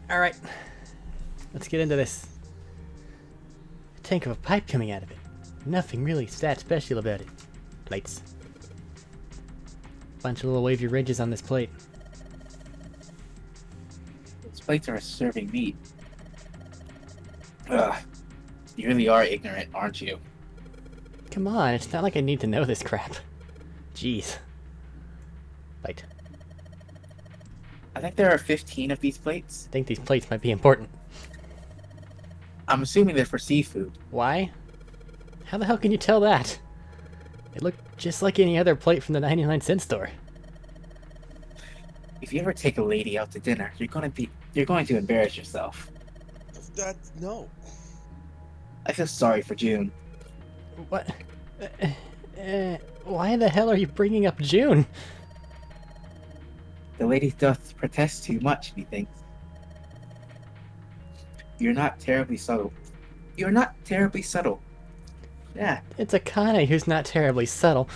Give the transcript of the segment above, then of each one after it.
Alright, let's get into this. A tank of a pipe coming out of it. Nothing really that special about it. Plates. Bunch of little wavy ridges on this plate. Those plates are serving meat. Ugh. You really are ignorant, aren't you? Come on, it's not like I need to know this crap. Jeez. Plate. I think there are 15 of these plates. I think these plates might be important. I'm assuming they're for seafood. Why? How the hell can you tell that? It looked just like any other plate from the 99-cent store. If you ever take a lady out to dinner, you're going to embarrass yourself. No. I feel sorry for June. What? Why the hell are you bringing up June? The lady doth protest too much, methinks. You're not terribly subtle. You're not terribly subtle. Yeah. It's Akane who's not terribly subtle.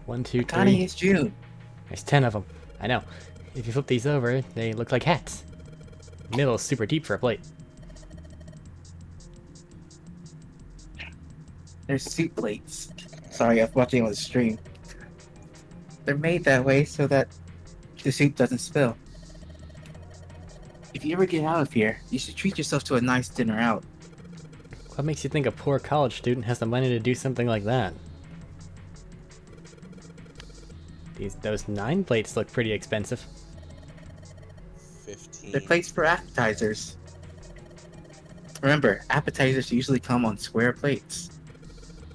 1, 2, 3. Akane is June. There's 10 of them. I know. If you flip these over, they look like hats. Middle is super deep for a plate. They're soup plates. Sorry, I'm watching on the stream. They're made that way so that the soup doesn't spill. If you ever get out of here, you should treat yourself to a nice dinner out. What makes you think a poor college student has the money to do something like that? Those 9 plates look pretty expensive. 15. They're plates for appetizers. Remember, appetizers usually come on square plates.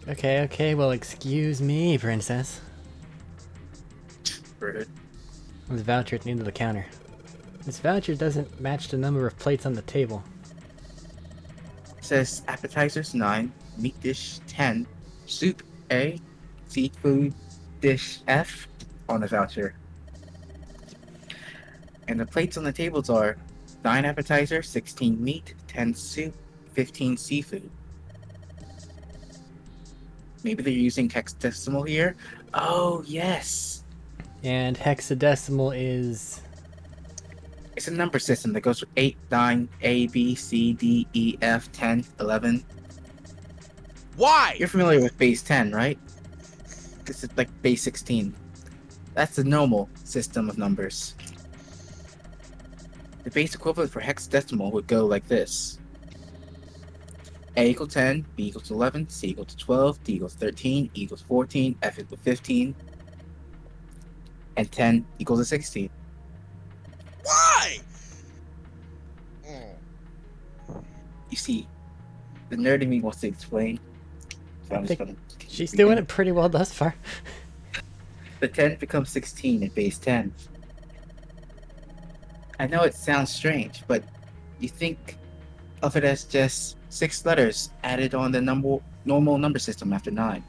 Okay, well excuse me, princess. Rude. This voucher at the end of the counter. This voucher doesn't match the number of plates on the table. It says appetizers 9, meat dish 10, soup A, seafood dish F on the voucher. And the plates on the tables are 9 appetizer, 16 meat, 10 soup, 15 seafood. Maybe they're using hexadecimal here. Oh, yes. And hexadecimal is... It's a number system that goes from 8, 9, A, B, C, D, E, F, 10, 11. Why? You're familiar with base 10, right? This is like base 16. That's the normal system of numbers. The base equivalent for hexadecimal would go like this. A equals 10, B equals 11, C equals 12, D equals 13, E equals 14, F equals 15, and 10 equals a 16. Why? You see, the nerd in me wants to explain. So I'm just gonna She's doing it pretty well thus far. The 10 becomes 16 in base 10. I know it sounds strange, but you think of it as just 6 letters added on the normal number system after 9.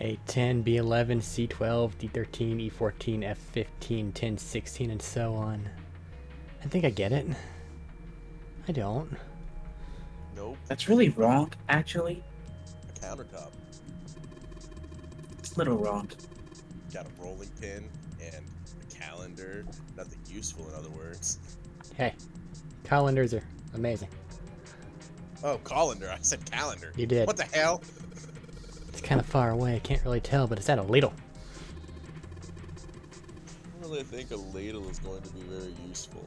A10, B11, C12, D13, E14, F15, 10, 16, and so on. I think I get it. I don't. Nope. That's really wrong, actually. A countertop. It's a little wrong. Got a rolling pin and a calendar. Nothing useful, in other words. Hey, calendars are amazing. Oh, colander. I said calendar. You did. What the hell? It's kind of far away, I can't really tell, but it's at a ladle. I don't really think a ladle is going to be very useful.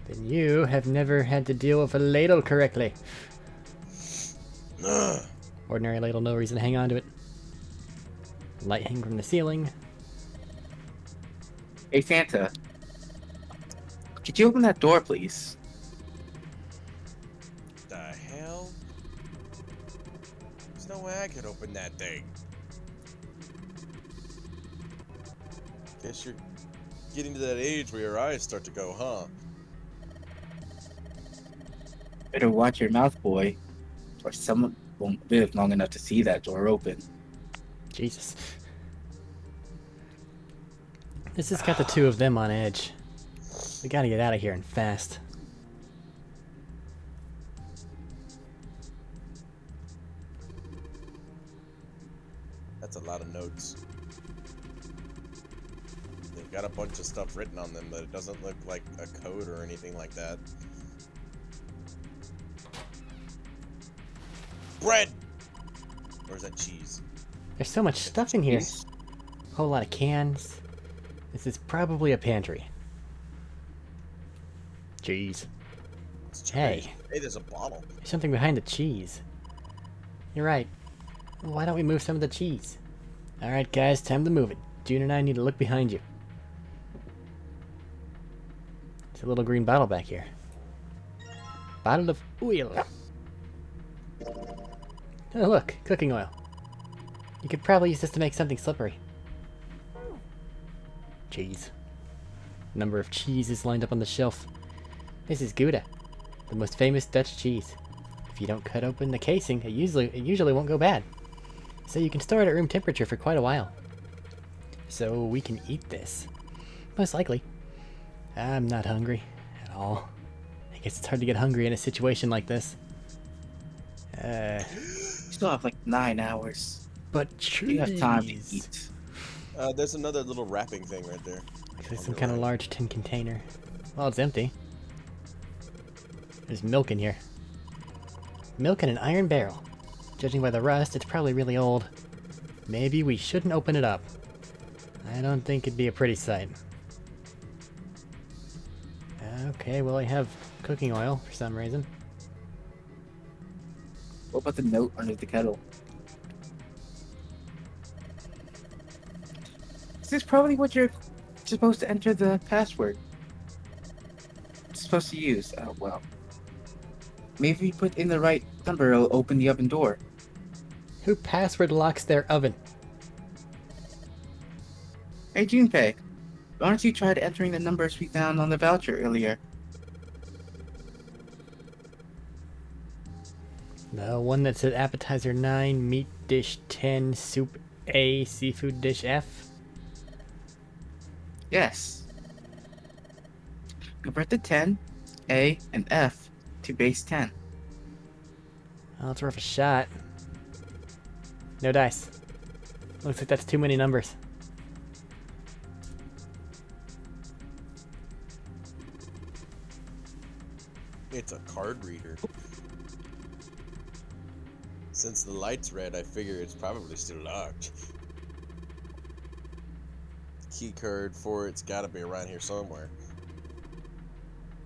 Then you have never had to deal with a ladle correctly. Ugh. Ordinary ladle, no reason to hang on to it. Light hanging from the ceiling. Hey Santa, could you open that door, please? The hell? There's no way I could open that thing. Guess you're getting to that age where your eyes start to go, huh? Better watch your mouth, boy, or someone won't live long enough to see that door open. Jesus. This has got the two of them on edge. We gotta get out of here and fast. That's a lot of notes. They've got a bunch of stuff written on them, but it doesn't look like a code or anything like that. Bread! Or is that cheese? There's so much stuff in here. Whole lot of cans. This is probably a pantry. Cheese. It's Hey. cheese. Hey, there's a bottle. There's something behind the cheese. You're right. Why don't we move some of the cheese? Alright guys, time to move it. June and I need to look behind you. There's a little green bottle back here. Bottle of oil. Oh look, cooking oil. You could probably use this to make something slippery. Cheese. Number of cheeses lined up on the shelf. This is Gouda, the most famous Dutch cheese. If you don't cut open the casing, it usually won't go bad. So you can store it at room temperature for quite a while. So we can eat this. Most likely. I'm not hungry at all. I guess it's hard to get hungry in a situation like this. You still have like 9 hours. But cheese. You have time to eat. There's another little wrapping thing right there. There's some kind of large tin container. Well, it's empty. There's milk in here. Milk in an iron barrel. Judging by the rust, it's probably really old. Maybe we shouldn't open it up. I don't think it'd be a pretty sight. Okay, well I have cooking oil for some reason. What about the note under the kettle? This is probably what you're supposed to enter the password. It's supposed to use. Oh, well. Maybe you put in the right number, it'll open the oven door. Who password locks their oven? Hey, Junpei. Why don't you try entering the numbers we found on the voucher earlier? The one that said appetizer 9, meat dish 10, soup A, seafood dish F? Yes. Convert the 10, A, and F to base 10. Well, it's worth a shot. No dice. Looks like that's too many numbers. It's a card reader. Since the light's red, I figure it's probably still locked. Key card for it's gotta be around here somewhere.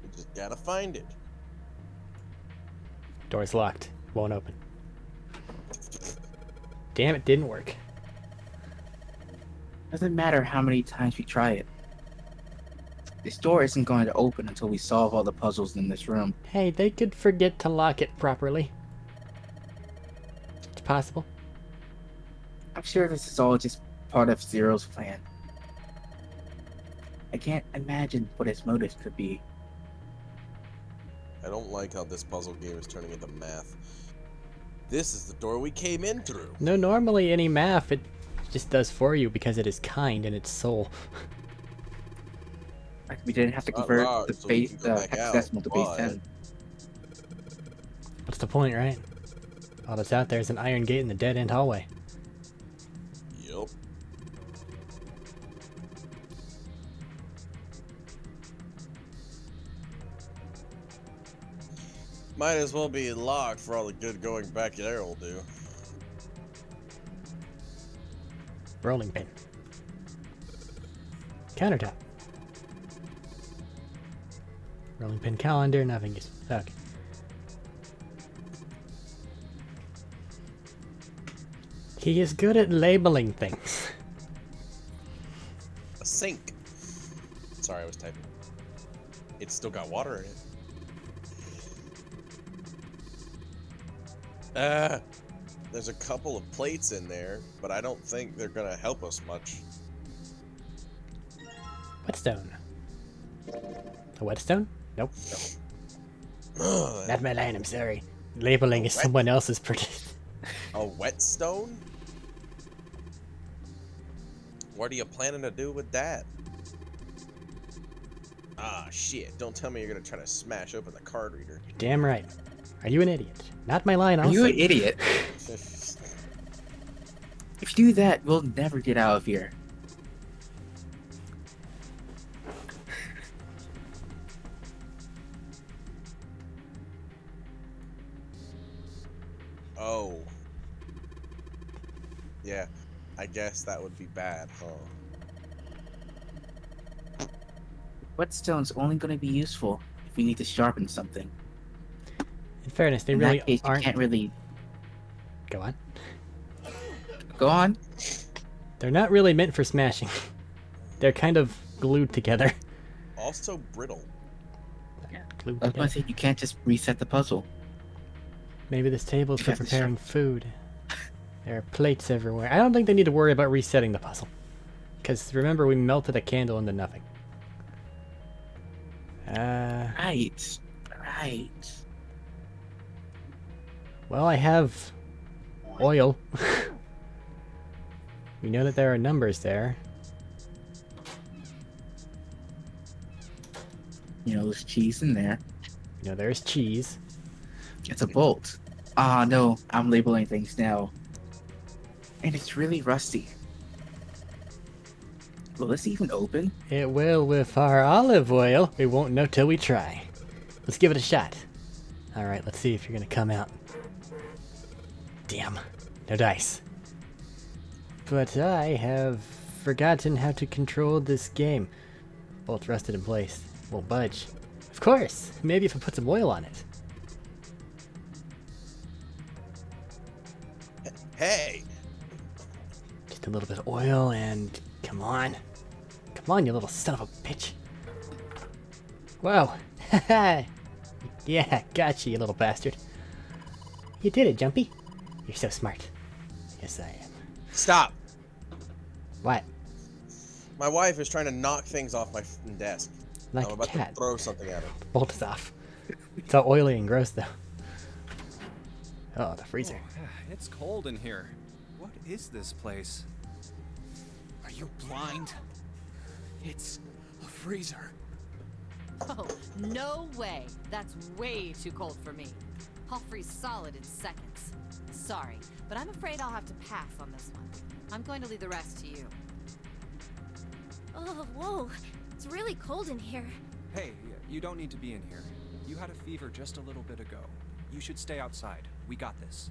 We just gotta find it. Door's locked. Won't open. Damn, it didn't work. Doesn't matter how many times we try it. This door isn't going to open until we solve all the puzzles in this room. Hey, they could forget to lock it properly. It's possible. I'm sure this is all just part of Zero's plan. I can't imagine what his motives could be. I don't like how this puzzle game is turning into math. This is the door we came in through. No, normally any math, it just does for you because it is kind in its soul. Like we didn't have to Not convert locked, the so we base can go back out, hexadecimal to base but- 10. What's the point, right? All that's out there is an iron gate in the dead-end hallway. Yup. Might as well be locked for all the good going back there will do. Rolling pin. Countertop. Rolling pin calendar, nothing is... Okay. He is good at labeling things. A sink. Sorry, I was typing. It's still got water in it. There's a couple of plates in there, but I don't think they're gonna help us much. Whetstone. A whetstone? Nope. Not my line, I'm sorry. Labeling is someone else's A whetstone? What are you planning to do with that? Ah, shit. Don't tell me you're gonna try to smash open the card reader. Damn right. Are you an idiot? Not my line, Are also. you an idiot? If you do that, we'll never get out of here. Oh. Yeah, I guess that would be bad, huh? Whetstone's only going to be useful if we need to sharpen something. In fairness, they In really that case, you aren't. can't really Go on. go on. They're not really meant for smashing. They're kind of glued together. Also brittle. Glued I was going together. to say you can't just reset the puzzle. Maybe this table is You for have to preparing food. There are plates everywhere. I don't think they need to worry about resetting the puzzle. Because remember, we melted a candle into nothing. Right. Right. Well, I have oil. We know that there are numbers there. You know, there's cheese in there. We know there's cheese. It's a bolt. Ah, no. I'm labeling things now. And it's really rusty. Will this even open? It will with our olive oil. We won't know till we try. Let's give it a shot. Alright, let's see if you're gonna come out. Damn. No dice. But I have forgotten how to control this game. Bolt rusted in place. Won't budge. Of course! Maybe if I put some oil on it. Hey! Just a little bit of oil and... Come on. Come on, you little son of a bitch. Whoa. Yeah, gotcha, you little bastard. You did it, Jumpy. You're so smart. Yes, I am. Stop! What? My wife is trying to knock things off my desk. Like I'm a about cat. to throw something at her. Bolt is off. It's all oily and gross, though. Oh, the freezer. Oh, it's cold in here. What is this place? Are you blind? It's a freezer. Oh, no way. That's way too cold for me. I'll freeze solid in seconds. Sorry, but I'm afraid I'll have to pass on this one. I'm going to leave the rest to you. Oh, whoa. It's really cold in here. Hey, you don't need to be in here. You had a fever just a little bit ago. You should stay outside. We got this.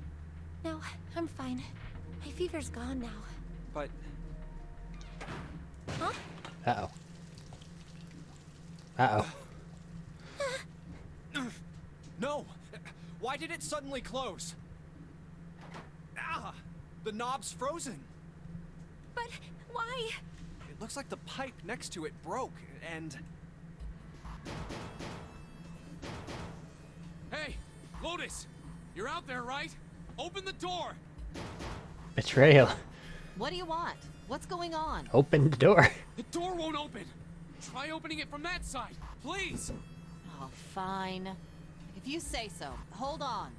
No, I'm fine. My fever's gone now. But Huh? Uh-oh. Uh-oh. no! Why did it suddenly close? Ah! The knob's frozen. But why? It looks like the pipe next to it broke, and... Hey, Lotus! You're out there, right? Open the door! Betrayal. What do you want? What's going on? Open the door. The door won't open! Try opening it from that side, please! Oh, fine. If you say so. Hold on.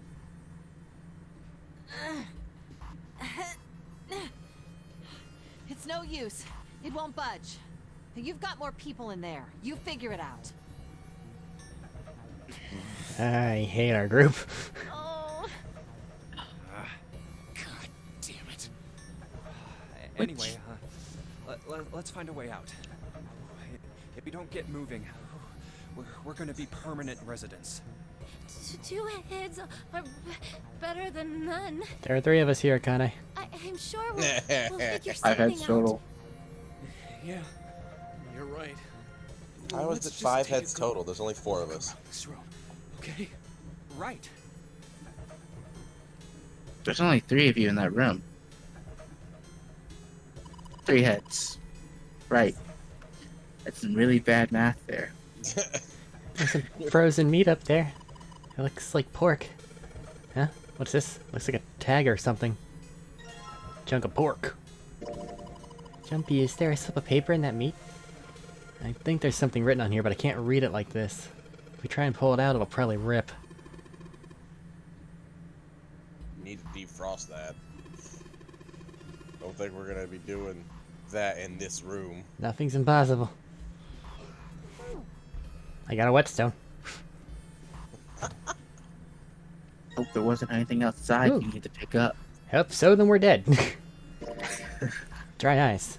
It's no use. It won't budge. You've got more people in there. You figure it out. I hate our group. Oh. God damn it. Anyway, let's find a way out. If we don't get moving, we're gonna be permanent residents. Two heads are better than none. There are 3 of us here, Akane. I'm sure we'll figure I've something had out. total. Yeah, you're right. How is Let's it just 5 take a heads go total? There's only 4 of us. around this road, okay? Right. There's only 3 of you in that room. 3 heads. Right. That's some really bad math there. There's some frozen meat up there. It looks like pork. Huh? What's this? Looks like a tag or something. Chunk of pork. Jumpy, is there a slip of paper in that meat? I think there's something written on here, but I can't read it like this. If we try and pull it out, it'll probably rip. Need to defrost that. Don't think we're gonna be doing that in this room. Nothing's impossible. I got a whetstone. Hope there wasn't anything outside Ooh. you need to pick up. Yep, so then we're dead. Dry ice.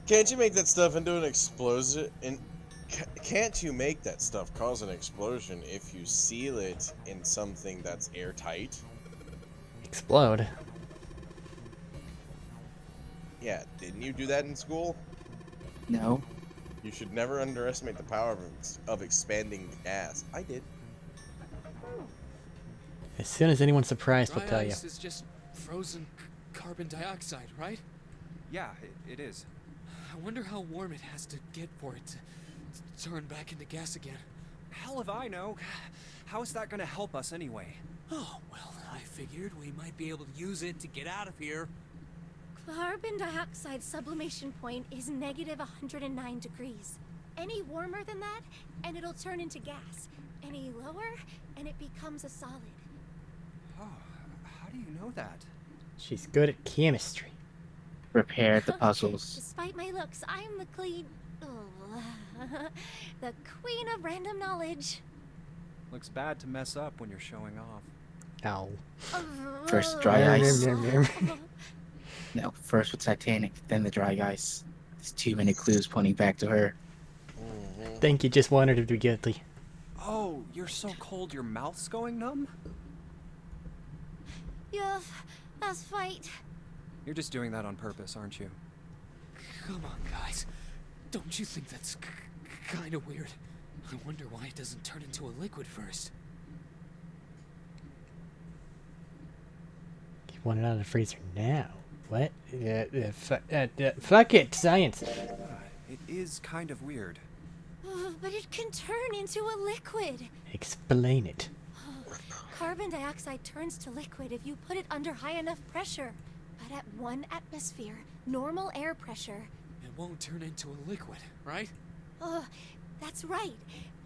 Can't you make that stuff into an explosion? And can't you make that stuff cause an explosion if you seal it in something that's airtight? Explode. Yeah, didn't you do that in school? No. You should never underestimate the power of expanding gas. I did. As soon as anyone's surprised, we'll Dry tell you. ice is just frozen carbon dioxide, right? Yeah, it is. I wonder how warm it has to get for it to turn back into gas again. Hell if I know. How is that gonna help us anyway? Oh, well, I figured we might be able to use it to get out of here. Carbon dioxide sublimation point is negative 109 degrees. Any warmer than that, and it'll turn into gas. Any lower, and it becomes a solid. Oh, how do you know that? She's good at chemistry. Repair the puzzles. Despite my looks, I'm the the queen of random knowledge. Looks bad to mess up when you're showing off. Ow. First dry ice. Yum. No, first with Titanic, then the dry ice. There's too many clues pointing back to her. Think you just wanted her to be guilty. Oh, you're so cold your mouth's going numb? Yuff, that's fight. You're just doing that on purpose, aren't you? Come on, guys. Don't you think that's kind of weird? I wonder why it doesn't turn into a liquid first. You want it out of the freezer now. What? Fuck it, science. It is kind of weird. But it can turn into a liquid. Explain it. Carbon dioxide turns to liquid if you put it under high enough pressure. But at 1 atmosphere, normal air pressure. It won't turn into a liquid, right? That's right.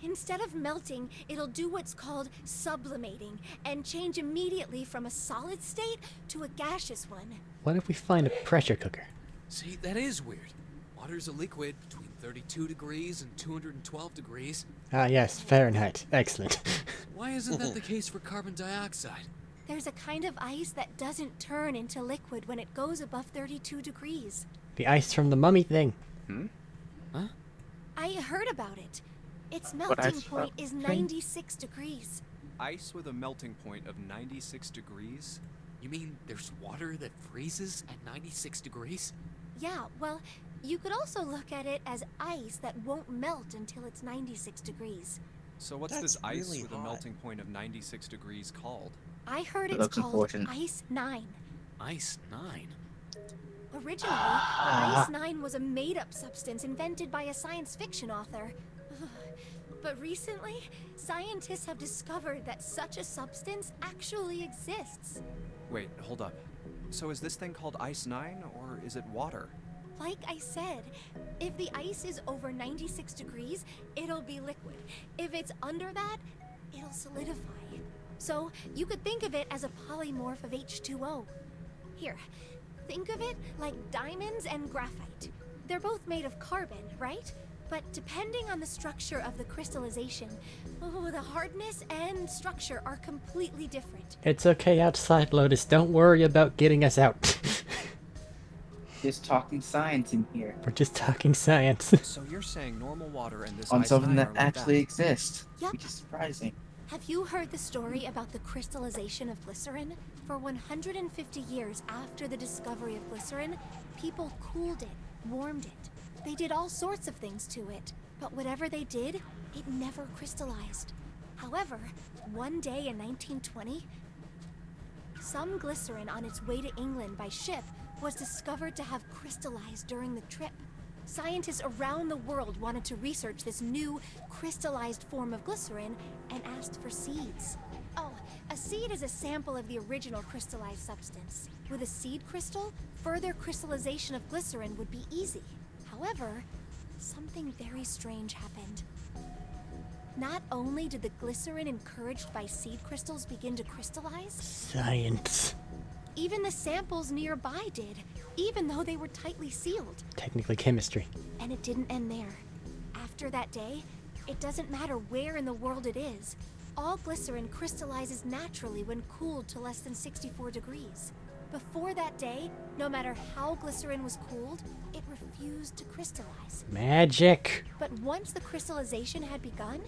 Instead of melting, it'll do what's called sublimating and change immediately from a solid state to a gaseous one. What if we find a pressure cooker? See, that is weird. Water's a liquid between 32 degrees and 212 degrees. Ah, yes, Fahrenheit. Excellent. Why isn't that the case for carbon dioxide? There's a kind of ice that doesn't turn into liquid when it goes above 32 degrees. The ice from the mummy thing. I heard about it. Its What melting ice point from- is 96 degrees. Ice with a melting point of 96 degrees? You mean there's water that freezes at 96 degrees? Yeah, well, you could also look at it as ice that won't melt until it's 96 degrees. So what's That's this ice really with a hot. melting point of 96 degrees called? I heard It it's looks called important. Ice 9. Ice 9. Originally, Ice 9 was a made-up substance invented by a science fiction author. But recently, scientists have discovered that such a substance actually exists. Wait, hold up. So is this thing called Ice 9, or is it water? Like I said, if the ice is over 96 degrees, it'll be liquid. If it's under that, it'll solidify. So you could think of it as a polymorph of H2O. Here, think of it like diamonds and graphite. They're both made of carbon, right? But depending on the structure of the crystallization, the hardness and structure are completely different. It's okay outside, Lotus. Don't worry about getting us out. Just talking science in here. We're just talking science. So you're saying normal water and this On Ice something 9 that are like actually exists. Yup. Which is surprising. Have you heard the story about the crystallization of glycerin? For 150 years after the discovery of glycerin, people cooled it, warmed it. They did all sorts of things to it, but whatever they did, it never crystallized. However, one day in 1920, some glycerin on its way to England by ship was discovered to have crystallized during the trip. Scientists around the world wanted to research this new crystallized form of glycerin and asked for seeds. Oh, a seed is a sample of the original crystallized substance. With a seed crystal, further crystallization of glycerin would be easy. However, something very strange happened. Not only did the glycerin encouraged by seed crystals begin to crystallize, Science. even the samples nearby did, even though they were tightly sealed. Technically chemistry. And it didn't end there. After that day, it doesn't matter where in the world it is, all glycerin crystallizes naturally when cooled to less than 64 degrees. Before that day, no matter how glycerin was cooled, it refused to crystallize. Magic. But once the crystallization had begun,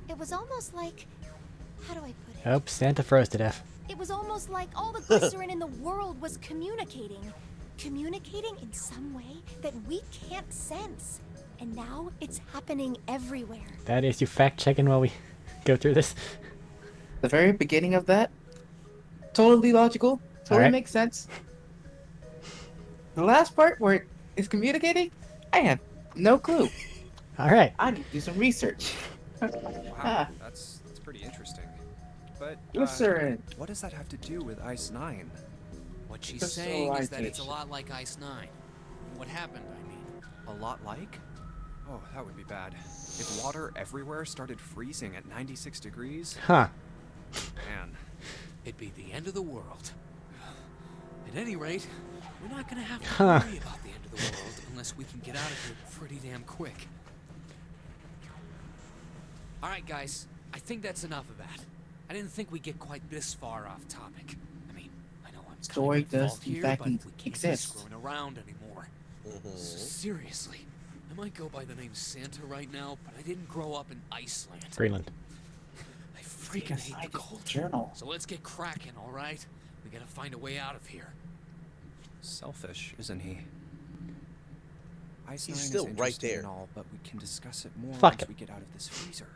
it was almost like... how do I put it? Oh, Santa froze to death. It was almost like all the glycerin in the world was communicating. Communicating in some way that we can't sense. And now it's happening everywhere. That is you fact checking while we go through this. The very beginning of that, totally logical, totally Alright. makes sense. The last part where it is communicating, I have no clue. Alright. I need to do some research. Wow, Ah. that's pretty interesting. But Glycerin. what does that have to do with Ice 9? What she's Crystal saying is that it's a Crystallization. lot like Ice 9. What happened, I mean. A lot like? Oh, that would be bad. If water everywhere started freezing at 96 degrees, Huh. man. It'd be the end of the world. At any rate, we're not gonna have to Huh. worry about the end of the world unless we can get out of here pretty damn quick. Alright guys, I think that's enough of that. I didn't think we'd get quite this far off topic. I mean, I know I'm Story kind of at does fault in here, fact but we can't be exist. screwing around anymore. Seriously, I might go by the name Santa right now, but I didn't grow up in Iceland. Greenland. I freaking hate the cold. Journal. So let's get cracking, alright? We gotta find a way out of here. Selfish, isn't he? Ice He's 9 still is right interesting there. and all, but we can discuss it more Fuck once him. we get out of this freezer.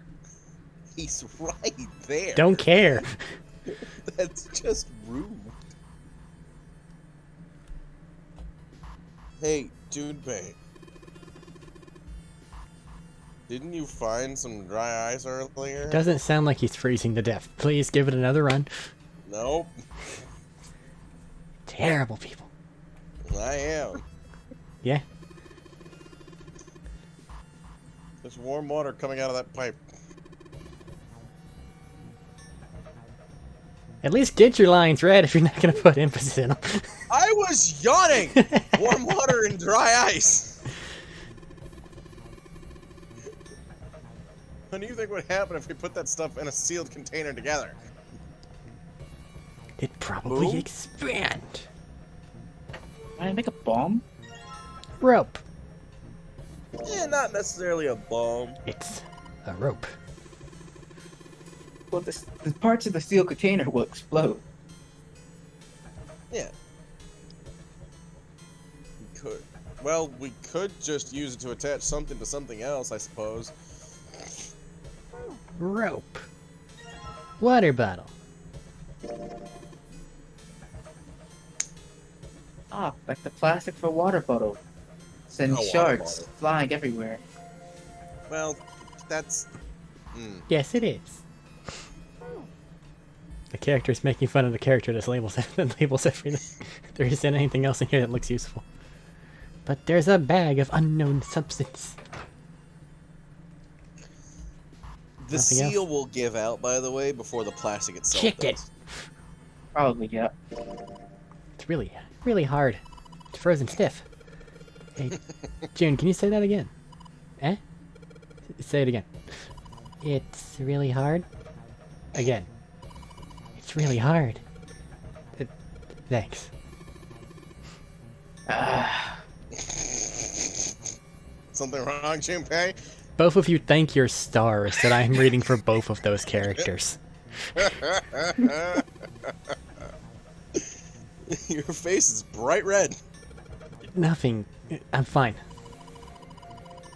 He's right there. Don't care. That's just rude. Hey, Junpei. Didn't you find some dry ice earlier? Doesn't sound like he's freezing to death. Please give it another run. Nope. Terrible people. I am. Yeah. There's warm water coming out of that pipe. At least get your lines read if you're not gonna put emphasis in them. I was yawning! Warm water and dry ice! What do you think would happen if we put that stuff in a sealed container together? It'd probably Boom. expand. Can I make a bomb? Rope. Yeah, not necessarily a bomb. It's a rope. Well, the parts of the steel container will explode. Yeah. We could. Well, we could just use it to attach something to something else, I suppose. Rope. Water bottle. Ah, like the plastic for water bottle. Send A water shards bottle. flying everywhere. Well, that's... Yes, it is. The character's making fun of the character that labels everything. There isn't anything else in here that looks useful. But there's a bag of unknown substance. The Nothing else? seal will give out, by the way, before the plastic itself Check it. does. Probably, yeah. It's really, really hard. It's frozen stiff. Hey, June, can you say that again? Eh? Say it again. It's really hard? Again. It's really hard. Thanks. Something wrong, Junpei? Both of you thank your stars that I'm reading for both of those characters. Your face is bright red. Nothing. I'm fine.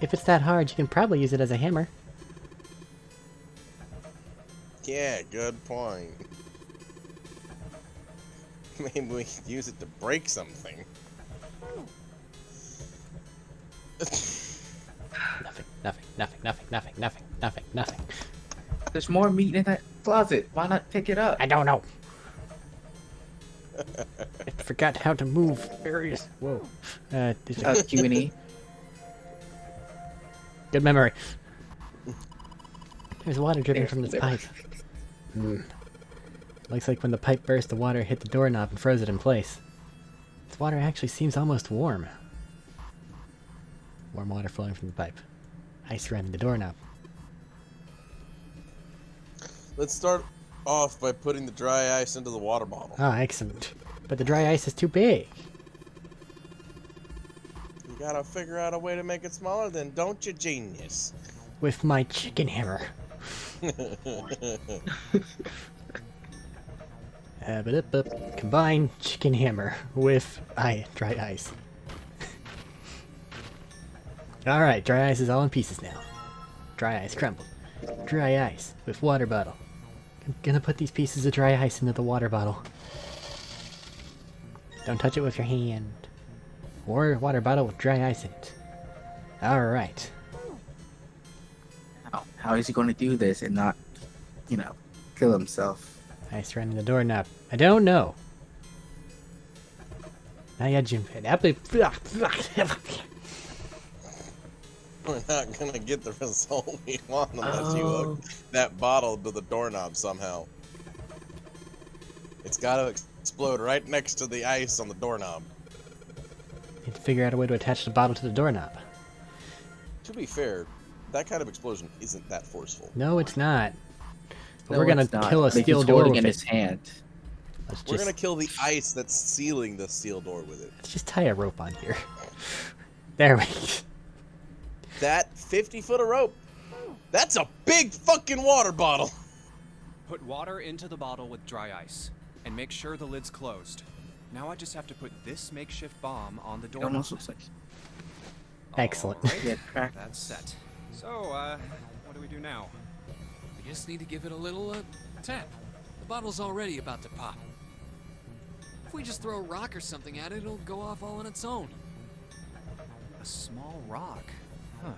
If it's that hard, you can probably use it as a hammer. Yeah, good point. Maybe we could use it to break something. Nothing. There's more meat in that closet. Why not pick it up? I don't know. I forgot how to move areas. Whoa. Q&E. Good memory. There's water dripping There, from this there. pipe. Looks like when the pipe burst, the water hit the doorknob and froze it in place. This water actually seems almost warm. Warm water flowing from the pipe. Ice surrounding the doorknob. Let's start off by putting the dry ice into the water bottle. Ah, excellent. But the dry ice is too big. You gotta figure out a way to make it smaller, then don't you, genius? With my chicken hammer. Combine chicken hammer with dry ice. Alright, dry ice is all in pieces now. Dry ice crumbled. Dry ice with water bottle. I'm gonna put these pieces of dry ice into the water bottle. Don't touch it with your hand. Or water bottle with dry ice in it. Alright. How is he going to do this and not, kill himself? Ice running the doorknob. I don't know. Now yeah, Jim. We're not gonna get the result we want unless you hook that bottle to the doorknob somehow. It's gotta explode right next to the ice on the doorknob. Need to figure out a way to attach the bottle to the doorknob. To be fair, that kind of explosion isn't that forceful. No, it's not. But No, we're gonna it's not. kill a But steel he's door holding with in it. his hand. We're gonna kill the ice that's sealing the steel door with it. Let's just tie a rope on here. There we go. That 50-foot of rope. That's a big fucking water bottle. Put water into the bottle with dry ice, and make sure the lid's closed. Now I just have to put this makeshift bomb on the It door. almost looks like Excellent. Alright, yeah, crack. that's set. So, what do we do now? We just need to give it a little, tap. The bottle's already about to pop. If we just throw a rock or something at it, it'll go off all on its own. A small rock. Huh.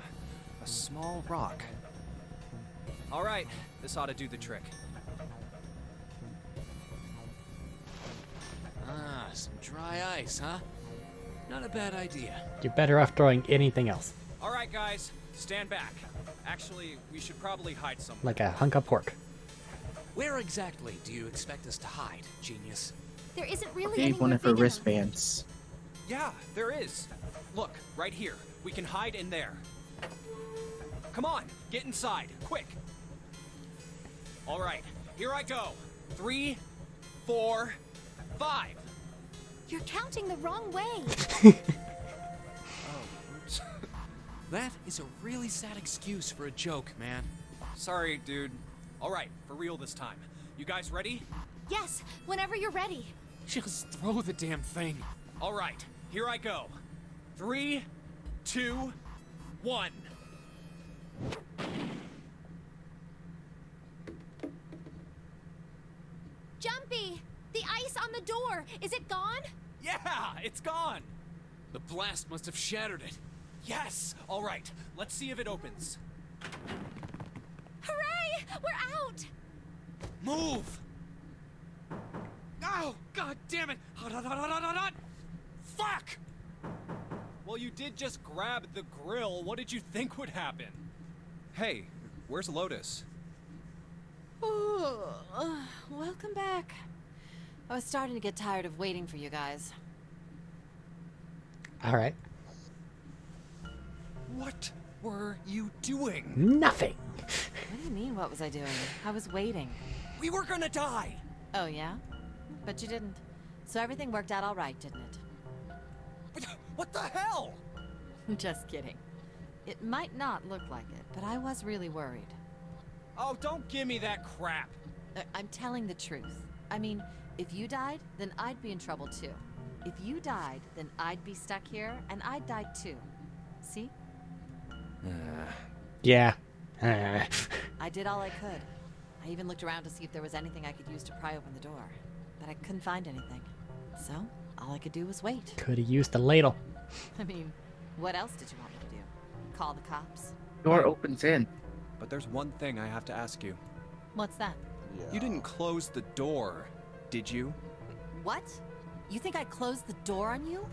A small rock. Alright, this ought to do the trick. Ah, some dry ice, huh? Not a bad idea. You're better off throwing anything else. Alright, guys, stand back. Actually, we should probably hide somewhere. Like a hunk of pork. Where exactly do you expect us to hide, genius? There isn't really Gave anywhere one of her big enough. wristbands. Yeah, there is. Look, right here. We can hide in there. Come on, get inside, quick. All right, here I go. 3, 4, 5. You're counting the wrong way. Oh, oops. That is a really sad excuse for a joke, man. Sorry, dude. All right, for real this time. You guys ready? Yes, whenever you're ready. Just throw the damn thing. All right, here I go. 3, 2, 1. Jumpy! The ice on the door! Is it gone? Yeah, it's gone. The blast must have shattered it. Yes. All right, let's see if it opens. Hooray! We're out! Move! Oh, god damn it! Hot, hot, hot, hot, hot, hot, hot. Fuck! Well, you did just grab the grill. What did you think would happen? Hey, where's Lotus? Welcome back. I was starting to get tired of waiting for you guys. Alright. What were you doing? Nothing. What do you mean, what was I doing? I was waiting. We were gonna die. Oh, yeah? But you didn't. So everything worked out all right, didn't it? What the hell? Just kidding. It might not look like it, but I was really worried. Oh, don't give me that crap. I'm telling the truth. I mean, if you died, then I'd be in trouble too. If you died, then I'd be stuck here, and I'd die too. See? Yeah. I did all I could. I even looked around to see if there was anything I could use to pry open the door, but I couldn't find anything. So, all I could do was wait. Could have used a ladle. I mean, what else did you want me to do? Call the cops? Door opens in. But there's one thing I have to ask you. What's that? Yeah. You didn't close the door, did you? What? You think I closed the door on you?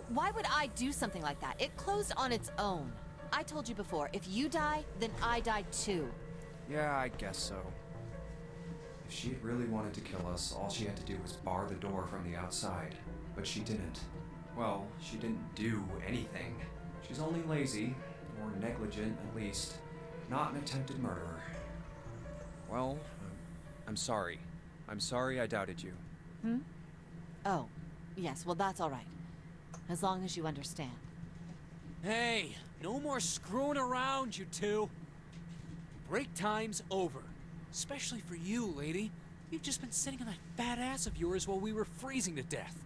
Why would I do something like that? It closed on its own. I told you before, if you die, then I die too. Yeah, I guess so. If she really wanted to kill us, all she had to do was bar the door from the outside. But she didn't. Well, she didn't do anything. She's only lazy, or negligent at least, not an attempted murderer. Well, I'm sorry. I'm sorry I doubted you. Hmm? Oh, yes, well, that's all right. As long as you understand. Hey, no more screwing around, you two. Break time's over. Especially for you, lady. You've just been sitting on that fat ass of yours while we were freezing to death.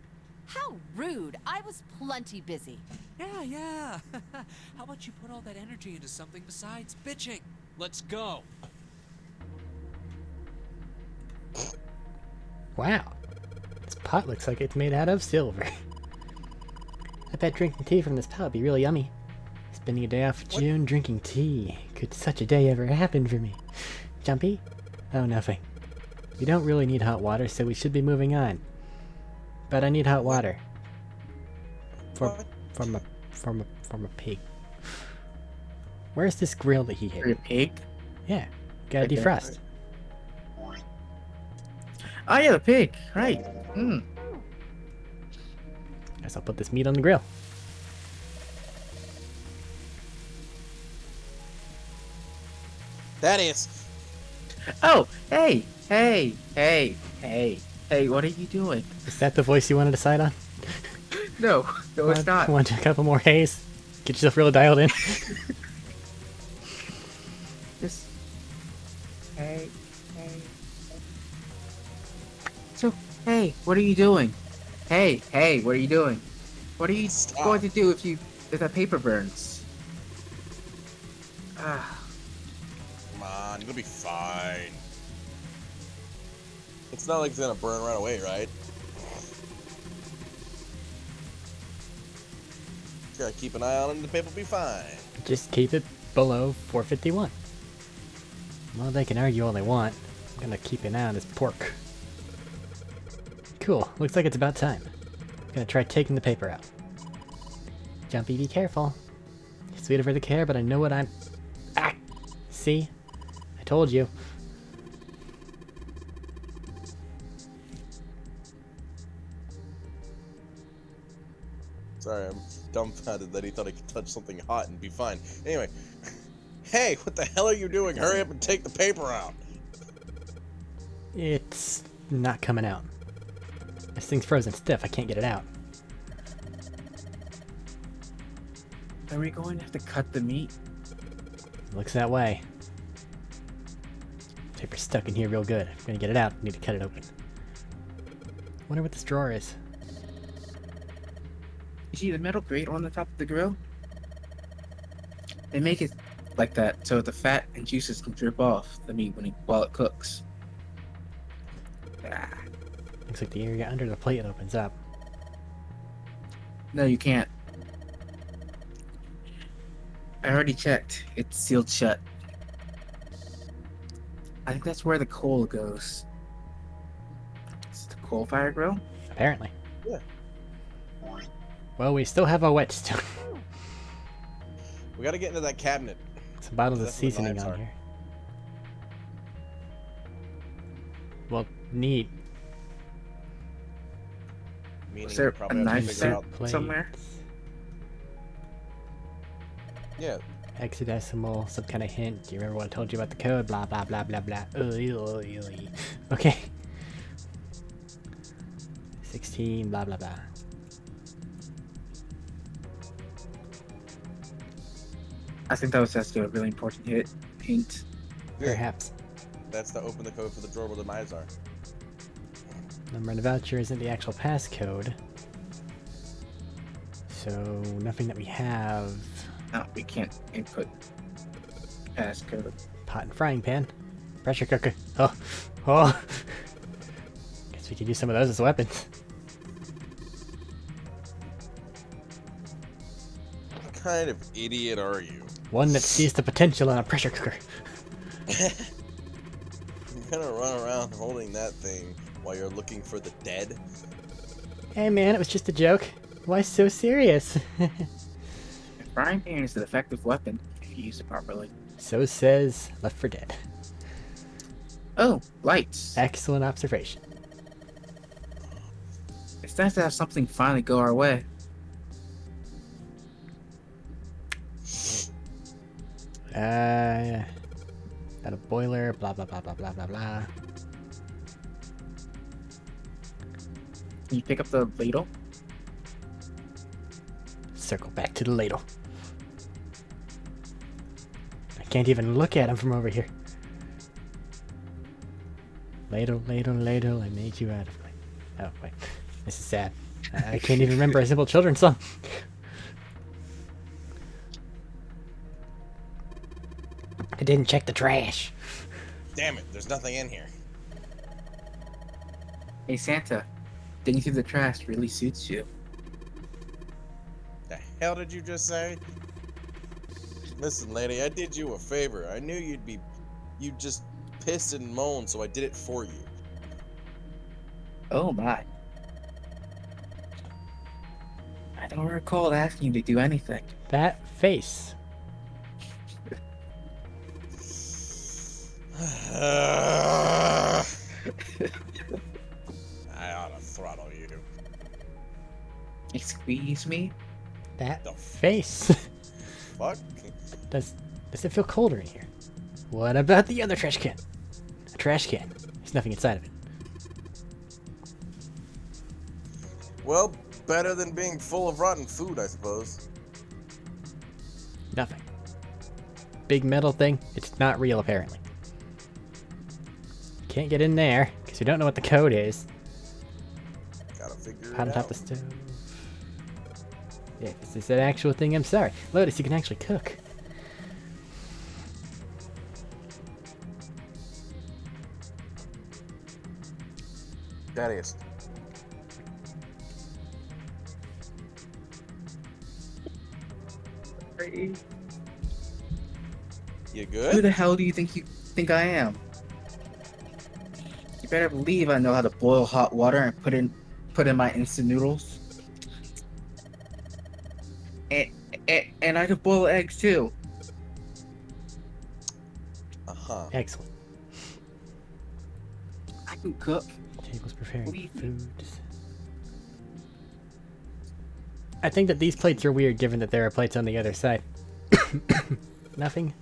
How rude! I was plenty busy. Yeah. How about you put all that energy into something besides bitching? Let's go. Wow. This pot looks like it's made out of silver. I bet drinking tea from this pot would be really yummy. Spending a day off of June drinking tea. Could such a day ever happen for me? Jumpy? Oh, nothing. We don't really need hot water, so we should be moving on. But I need hot water. From a pig. Where's this grill that he For hit? your pig? Yeah. Gotta Okay. defrost. Oh yeah, the pig. Right. Hmm. Guess I'll put this meat on the grill. Thaddeus! Oh, hey, what are you doing? Is that the voice you wanted to decide on? No, it's not. Want a couple more haze? Get yourself really dialed in. Just hey. So, hey, what are you doing? Hey, what are you doing? What are you going to do if that paper burns? Ah, Come on, you'll be fine. It's not like it's gonna burn right away, right? Just gotta keep an eye on it and the paper will be fine. Just keep it below 451. Well, they can argue all they want. I'm gonna keep an eye on this pork. Cool. Looks like it's about time. Gonna try taking the paper out. Jumpy, be careful. Sweet of her to care, but I know what I'm... Ah! See? I told you. Sorry, I'm dumbfounded that he thought he could touch something hot and be fine. Anyway, hey, what the hell are you doing? Hurry up and take the paper out. It's not coming out. This thing's frozen stiff. I can't get it out. are we going to have to cut the meat? Looks that way. Paper's stuck in here real good. I'm gonna get it out. Need to cut it open. Wonder what this drawer is. You see the metal grate on the top of the grill? They make it like that so the fat and juices can drip off the meat while it cooks. Ah. Looks like the area under the plate opens up. No, you can't. I already checked. It's sealed shut. I think that's where the coal goes. Is it the coal fire grill? Apparently. Yeah. Well, we still have our whetstone. We gotta get into that cabinet. Some bottles of That's where the seasoning knives on are. here. Well, neat. Meaning Is there we a probably have to knife figure set out. somewhere? Yeah, Hexadecimal, some kind of hint. Do you remember what I told you about the code? Blah, blah, blah, blah, blah. Okay. 16, blah, blah, blah. I think that was just a really important hint. Perhaps. that's to open the code for the drawer where the knives are. Number on the voucher isn't the actual passcode. So, nothing that we have. No, we can't input passcode. Pot and frying pan. Pressure cooker. Oh. Guess we could use some of those as weapons. What kind of idiot are you? One that sees the potential in a pressure cooker. You're gonna run around holding that thing while you're looking for the dead? Hey man, it was just a joke. Why so serious? A frying pan is an effective weapon if you use it properly. So says Left 4 Dead. Oh, lights. Excellent observation. It's nice to have something finally go our way. Got a boiler, blah blah blah blah blah blah blah. Can you pick up the ladle? Circle back to the ladle. I can't even look at him from over here. Ladle, ladle, ladle, I made you out of clay. Oh, wait. This is sad. I can't even remember a simple children's song. I didn't check the trash. Damn it, there's nothing in here. Hey Santa, digging through the trash really suits you. The hell did you just say? Listen, lady, I did you a favor. I knew you'd just piss and moan, so I did it for you. Oh my. I don't recall asking you to do anything. That face. I ought to throttle you. Excuse me? That The face. Fuck? Does it feel colder in here? What about the other trash can? A trash can. There's nothing inside of it. Well, better than being full of rotten food, I suppose. Nothing. Big metal thing. It's not real, apparently. Can't get in there because we don't know what the code is. Gotta figure Pot on it top out. of the stove. Yeah, is this an actual thing? I'm sorry. Lotus, you can actually cook. That is. You Who good? the hell do you think I am? You better believe I know how to boil hot water and put in my instant noodles. And I could boil eggs too. Uh-huh. Excellent. I can cook. Table's preparing Believe me. foods. I think that these plates are weird given that there are plates on the other side. Nothing.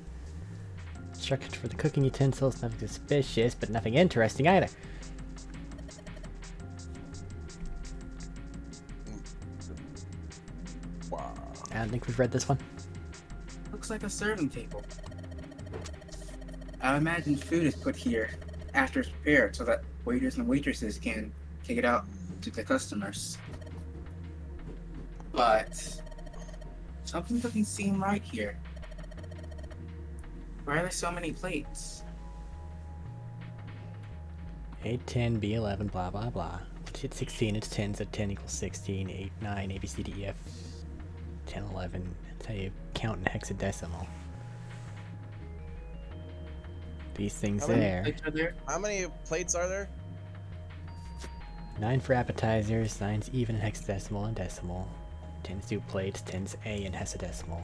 Instructions for the cooking utensils, nothing suspicious, but nothing interesting either. Wow. I don't think we've read this one. Looks like a serving table. I imagine food is put here after it's prepared so that waiters and waitresses can take it out to the customers. But something doesn't seem right here. Why are there so many plates? A10, B11, blah blah blah. Hit 16, it's 10, so 10 equals 16, 8, 9, A, B, C, D, E, F, 10, 11. That's how you count in hexadecimal. These things How many there. plates are there? How many plates are there? 9 for appetizers, 9's even in hexadecimal and decimal. 10 soup plates, 10's A in hexadecimal.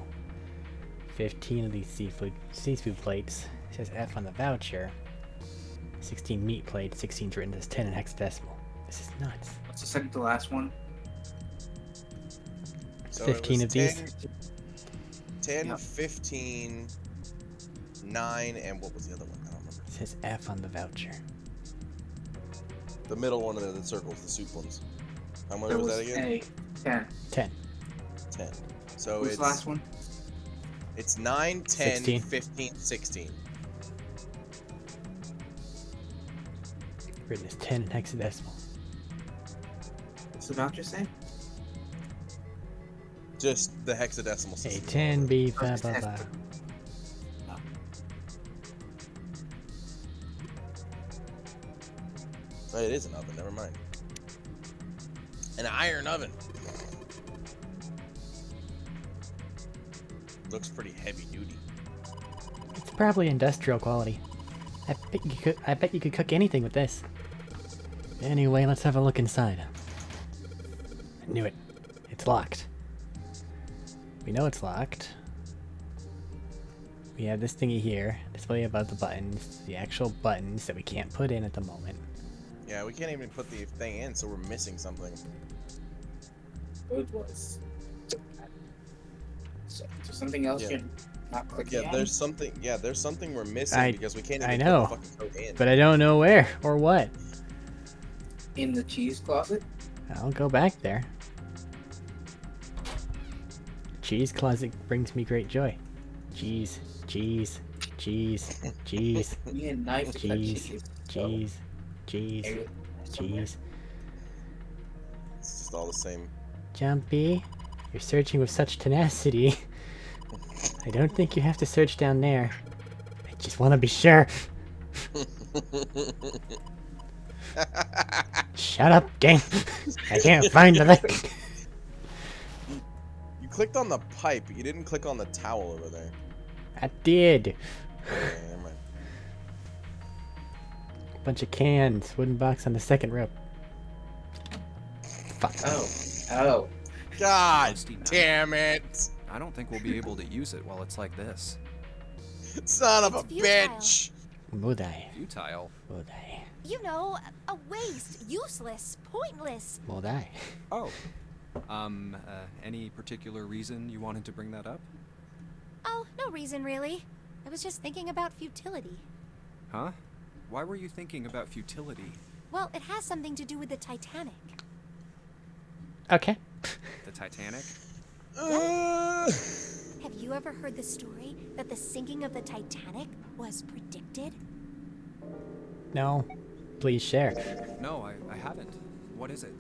15 of these seafood plates. It says F on the voucher. 16 meat plates, 16's written as 10 in hexadecimal. This is nuts. What's the second to last one? So 15 it of was these. 10, Yep. 15, 9, and what was the other one? I don't remember. It says F on the voucher. The middle one of the circles, the soup ones. How much There was that again? A. 10. 10. 10. So What's it's the last one? it's 9, 10, 16. 15, 16. Written as 10 in hexadecimal. What's the voucher say? Just the hexadecimal system. A10, B, blah just blah test blah. it. Oh, it is an oven, never mind. An iron oven. Looks pretty heavy duty. It's probably industrial quality. I bet you could cook anything with this. Anyway, let's have a look inside. I knew it. It's locked. We know it's locked. We have this thingy here, display above the buttons, the actual buttons that we can't put in at the moment. Yeah, we can't even put the thing in, so we're missing something. Code was. So something else Yeah. you're not clicking Yeah, on? there's something. Yeah, there's something we're missing I- because we can't I even know, put the fucking code in. But I don't know where or what. In the cheese closet? I'll go back there. Cheese closet brings me great joy. Cheese, cheese, cheese, cheese, Me and knife to cut cheese, cheese. cheese, cheese, Area cheese. It's just all the same. Jumpy, you're searching with such tenacity. I don't think you have to search down there. I just want to be sure. Shut up, game. I can't find the link. You clicked on the pipe, but you didn't click on the towel over there. I did. Okay, never mind. Bunch of cans. Wooden box on the second rope. Fuck. Oh. God Rusty knife. damn it! I don't think we'll be able to use it while it's like this. Son of a It's futile. bitch! Would I? Futile. Would I? You know, a waste, useless, pointless. Would I? Oh. Any particular reason you wanted to bring that up? Oh, no reason really. I was just thinking about futility. Huh? Why were you thinking about futility? Well, it has something to do with the Titanic. Okay. The Titanic? Have you ever heard the story that the sinking of the Titanic was predicted? No. Please share. No, I haven't. What is it?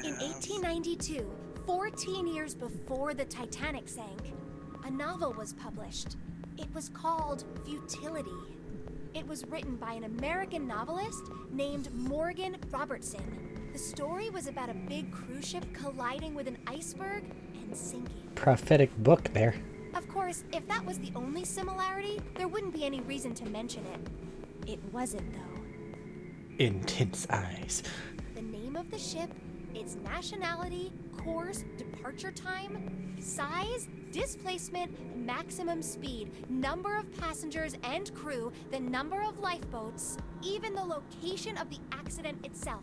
In 1892, 14 years before the Titanic sank, a novel was published. It was called Futility. It was written by an American novelist named Morgan Robertson. The story was about a big cruise ship colliding with an iceberg and sinking. Prophetic book there. Of course, if that was the only similarity, there wouldn't be any reason to mention it. It wasn't, though. Intense eyes. The name of the ship, its nationality, course, departure time, size, displacement, maximum speed, number of passengers and crew, the number of lifeboats, even the location of the accident itself,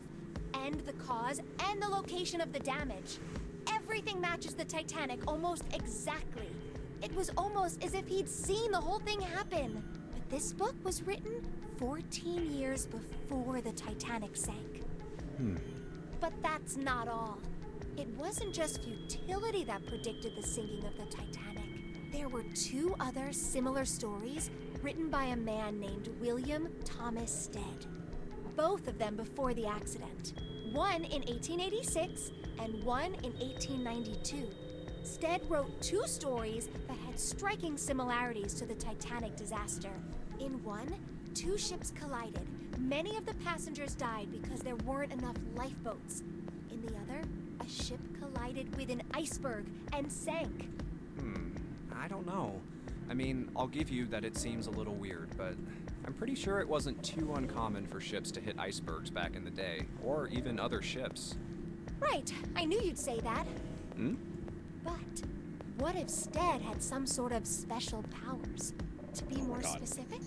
and the cause and the location of the damage. Everything matches the Titanic almost exactly. It was almost as if he'd seen the whole thing happen. But this book was written 14 years before the Titanic sank. But that's not all. It wasn't just futility that predicted the sinking of the Titanic. There were two other similar stories written by a man named William Thomas Stead. Both of them before the accident. One in 1886 and one in 1892. Stead wrote two stories that had striking similarities to the Titanic disaster. In one, two ships collided. Many of the passengers died because there weren't enough lifeboats. In the other, a ship collided with an iceberg and sank. I don't know. I mean, I'll give you that it seems a little weird, but I'm pretty sure it wasn't too uncommon for ships to hit icebergs back in the day, or even other ships. Right, I knew you'd say that. But what if Stead had some sort of special powers? To be more specific,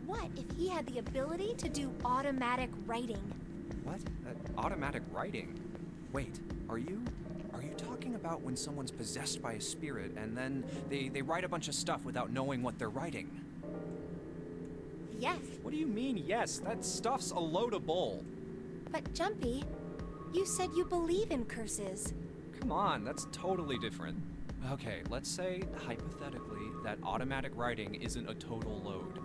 what if he had the ability to do automatic writing? What? Automatic writing? Wait, are you talking about when someone's possessed by a spirit and then they write a bunch of stuff without knowing what they're writing? Yes, What do you mean, yes? That stuff's a load of bull. but Jumpy, you said you believe in curses. Come on, that's totally different. Okay, let's say, hypothetically, that automatic writing isn't a total load.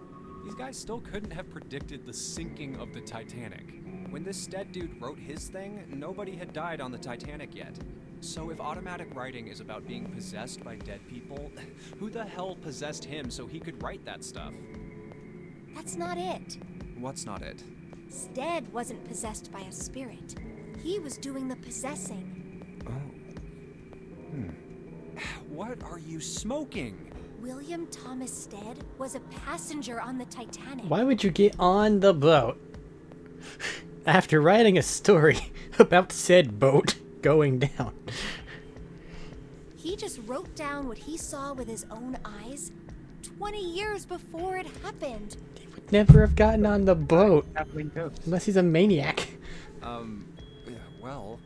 These guys still couldn't have predicted the sinking of the Titanic. When this Stead dude wrote his thing, nobody had died on the Titanic yet. So if automatic writing is about being possessed by dead people, who the hell possessed him so he could write that stuff? That's not it. What's not it? Stead wasn't possessed by a spirit. He was doing the possessing. What are you smoking? William Thomas Stead was a passenger on the Titanic. Why would you get on the boat after writing a story about said boat going down? He just wrote down what he saw with his own eyes 20 years before it happened. He would never have gotten on the boat Kathleen Coates. unless he's a maniac. Yeah, well,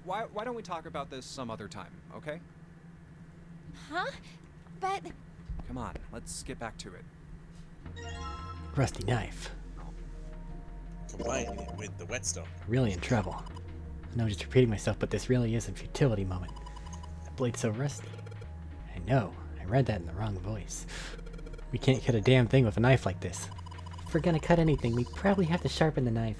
why don't we talk about this some other time, okay? Huh? But Come on, let's get back to it. Rusty knife. combining it with the whetstone. Really in trouble. I know I'm just repeating myself, but this really is a futility moment. That blade's so rusty. I know, I read that in the wrong voice. We can't cut a damn thing with a knife like this. If we're gonna cut anything, we probably have to sharpen the knife.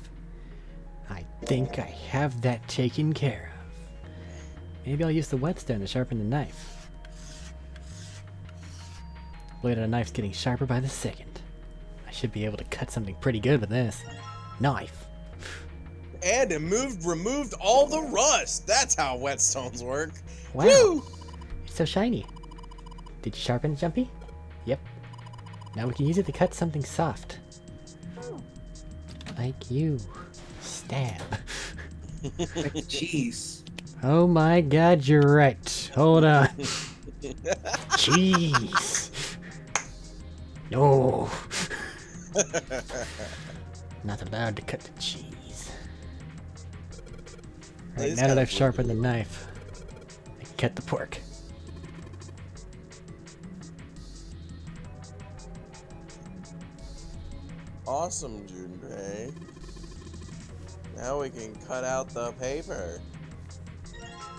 I think I have that taken care of. Maybe I'll use the whetstone to sharpen the knife. Blade of the knife's getting sharper by the second. I should be able to cut something pretty good with this. Knife. And it removed all the rust. That's how whetstones work. Wow. Woo! It's so shiny. Did you sharpen it, Jumpy? Yep. Now we can use it to cut something soft. Like you. Stab. Like cheese. Oh my god, you're right. Hold on. Cheese. No. Not allowed to cut the cheese. Right, It's now that kinda I've sharpened the blue. knife, I can cut the pork. Awesome, Junpei. Now we can cut out the paper.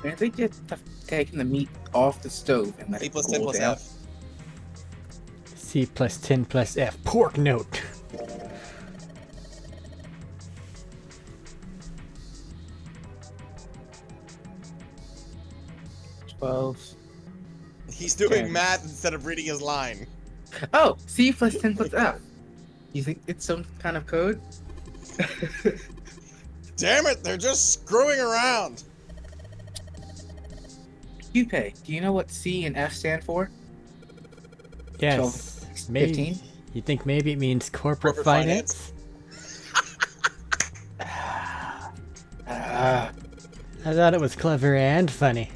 Man, they just have taken the meat off the stove and let C it plus 10 cool plus down. F. C plus 10 plus F. Pork note. He's doing Okay. math instead of reading his line. Oh, C plus 10 plus F. You think it's some kind of code? Damn it, they're just screwing around. Yupei, do you know what C and F stand for? Yes. 12, Maybe. 15? You think maybe it means corporate Corporate finance? Ah, I thought it was clever and funny.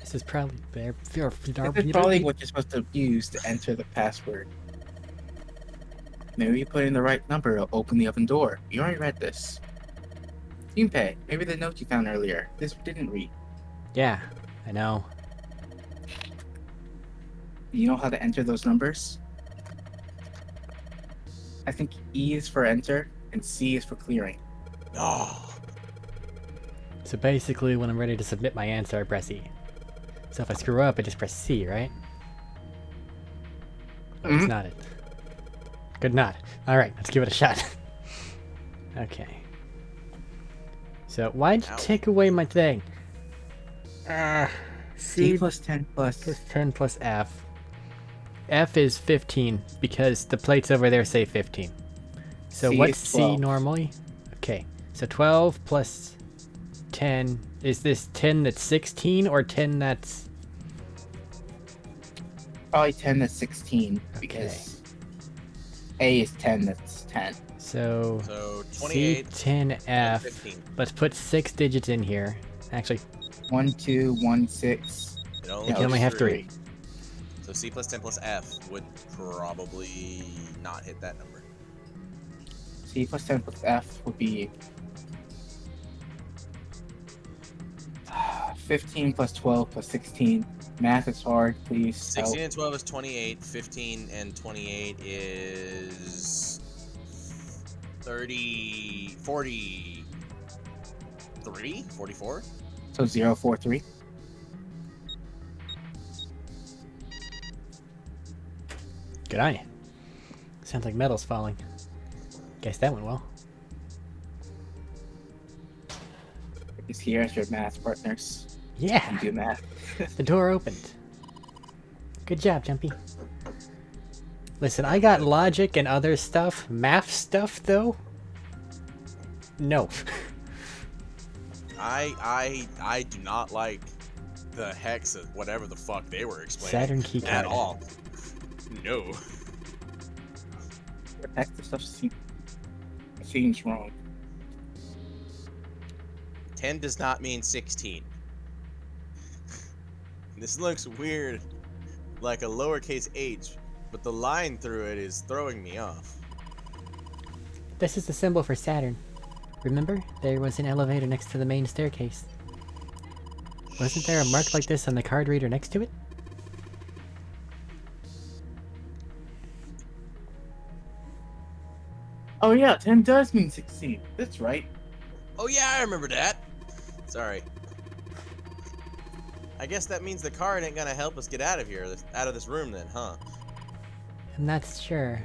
This is probably this is probably what you're supposed to use to enter the password. Maybe you put in the right number to open the oven door. You already read this. Yunpei, maybe the note you found earlier. This didn't read. Yeah, I know. You know how to enter those numbers? I think E is for enter and C is for clearing. No. So basically, when I'm ready to submit my answer, I press E. So if I screw up, I just press C, right? Oh, it's Mhm. not it. Good nod. Alright, let's give it a shot. Okay. So, why'd you Ow. take away my thing? C C plus 10 plus. plus 10 plus F. F is 15 because the plates over there say 15. So C what's is C 12. normally? Okay, so 12 plus 10. Is this 10 that's 16 or 10 that's... Probably 10 that's 16 because A is 10 that's 10. So, So 28. C10F. 15. Let's put 6 digits in here. Actually, 1, 2, 1, 6. It only, you can only have 3. So C plus 10 plus F would probably not hit that number. C plus 10 plus F would be 15 plus 12 plus 16. Math is hard, please. 16 and 12 is 28. 15 and 28 is 30, 43, 44. So 0, 4, 3. Good eye. Sounds like metal's falling. Guess that went well. Is here as your math partners. Yeah, You do math. the door opened. Good job, Jumpy. Listen, I got logic and other stuff. Math stuff, though? No. I do not like the hex of whatever the fuck they were explaining Saturn key at card. all. No. Heck, this stuff seems wrong. 10 does not mean 16. This looks weird, like a lowercase h, but the line through it is throwing me off. This is the symbol for Saturn. Remember? There was an elevator next to the main staircase. Wasn't there a mark like this on the card reader next to it? Oh yeah, 10 does mean 16. That's right. Oh yeah, I remember that. Sorry. I guess that means the card ain't gonna help us get out of here, out of this room then, huh? I'm not sure.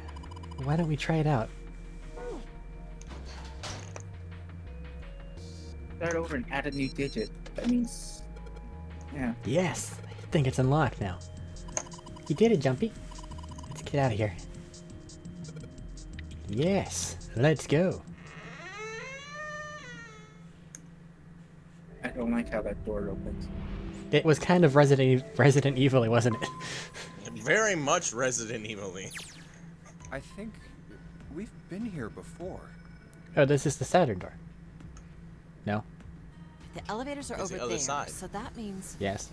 Why don't we try it out? Start over and add a new digit. That means... Yeah. Yes! I think it's unlocked now. You did it, Jumpy. Let's get out of here. Yes! Let's go! I don't like how that door opens. It was kind of Resident Evil, wasn't it? Very much Resident Evil-y. I think we've been here before. Oh, this is the Saturn door. No? The elevators are It's over the other there, side. so that means... Yes.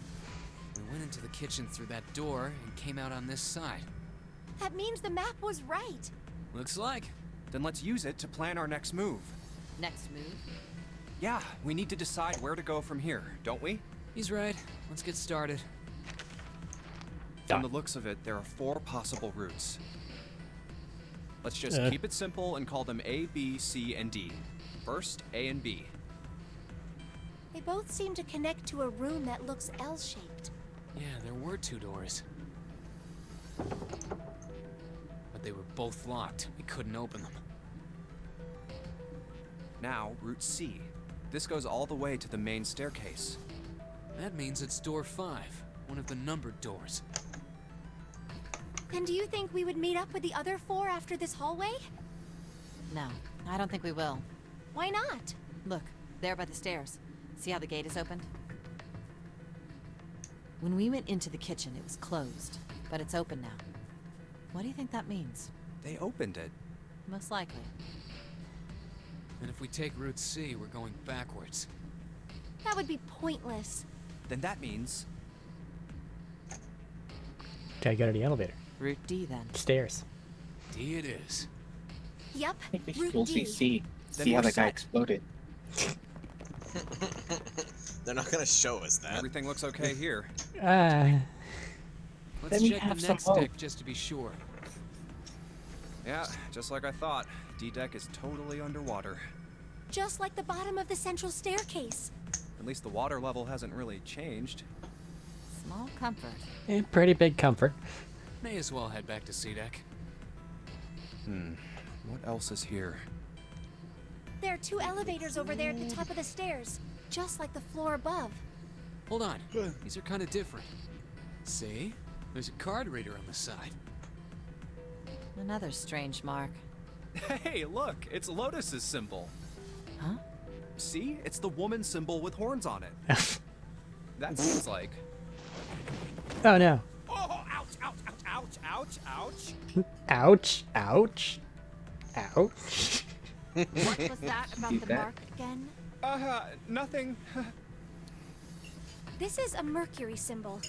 We went into the kitchen through that door and came out on this side. That means the map was right. Looks like. Then let's use it to plan our next move. Next move? Yeah, we need to decide where to go from here, don't we? He's right. Let's get started. From the looks of it, there are 4 possible routes. Let's just keep it simple and call them A, B, C, and D. First, A and B. They both seem to connect to a room that looks L-shaped. Yeah, there were 2 doors. But they were both locked. We couldn't open them. Now, Route C. This goes all the way to the main staircase. That means it's door 5, one of the numbered doors. And do you think we would meet up with the other 4 after this hallway? No, I don't think we will. Why not? Look, there by the stairs. See how the gate is opened? When we went into the kitchen, it was closed, but it's open now. What do you think that means? They opened it. Most likely. And if we take Route C, we're going backwards. That would be pointless. Then that means... Gotta go to the elevator. Route D, then. Stairs. D it is. Yep, I think we should Route go D. see C. Then See how we're that guy set. exploded. They're not gonna show us that. Everything looks okay here. Ah. Let's Let me check have the some next hope. deck just to be sure. Yeah, just like I thought. D-Deck is totally underwater. Just like the bottom of the central staircase. At least the water level hasn't really changed. Small comfort. Pretty big comfort. May as well head back to C deck. What else is here? There are 2 elevators over there at the top of the stairs, just like the floor above. Hold on. These are kind of different. See? There's a card reader on the side. Another strange mark. Hey, look! It's Lotus's symbol. Huh? See? It's the woman symbol with horns on it. That seems like... Oh no. Oh, ouch, ouch, ouch, ouch, ouch, ouch. Ouch. Ouch. Ouch. What was that about Do the that. mark again? Nothing. This is a Mercury symbol.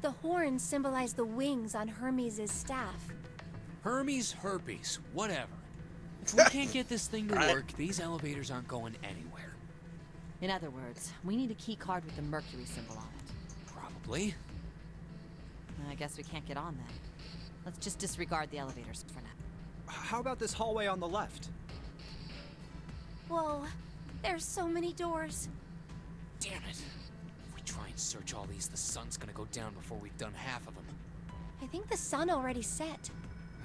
The horns symbolize the wings on Hermes' staff. Hermes, herpes, whatever. If we can't get this thing to work, these elevators aren't going anywhere. In other words, we need a key card with the Mercury symbol on it. Probably. I guess we can't get on then. Let's just disregard the elevators for now. How about this hallway on the left? Whoa, there's so many doors. Damn it. If we try and search all these, the sun's gonna go down before we've done half of them. I think the sun already set.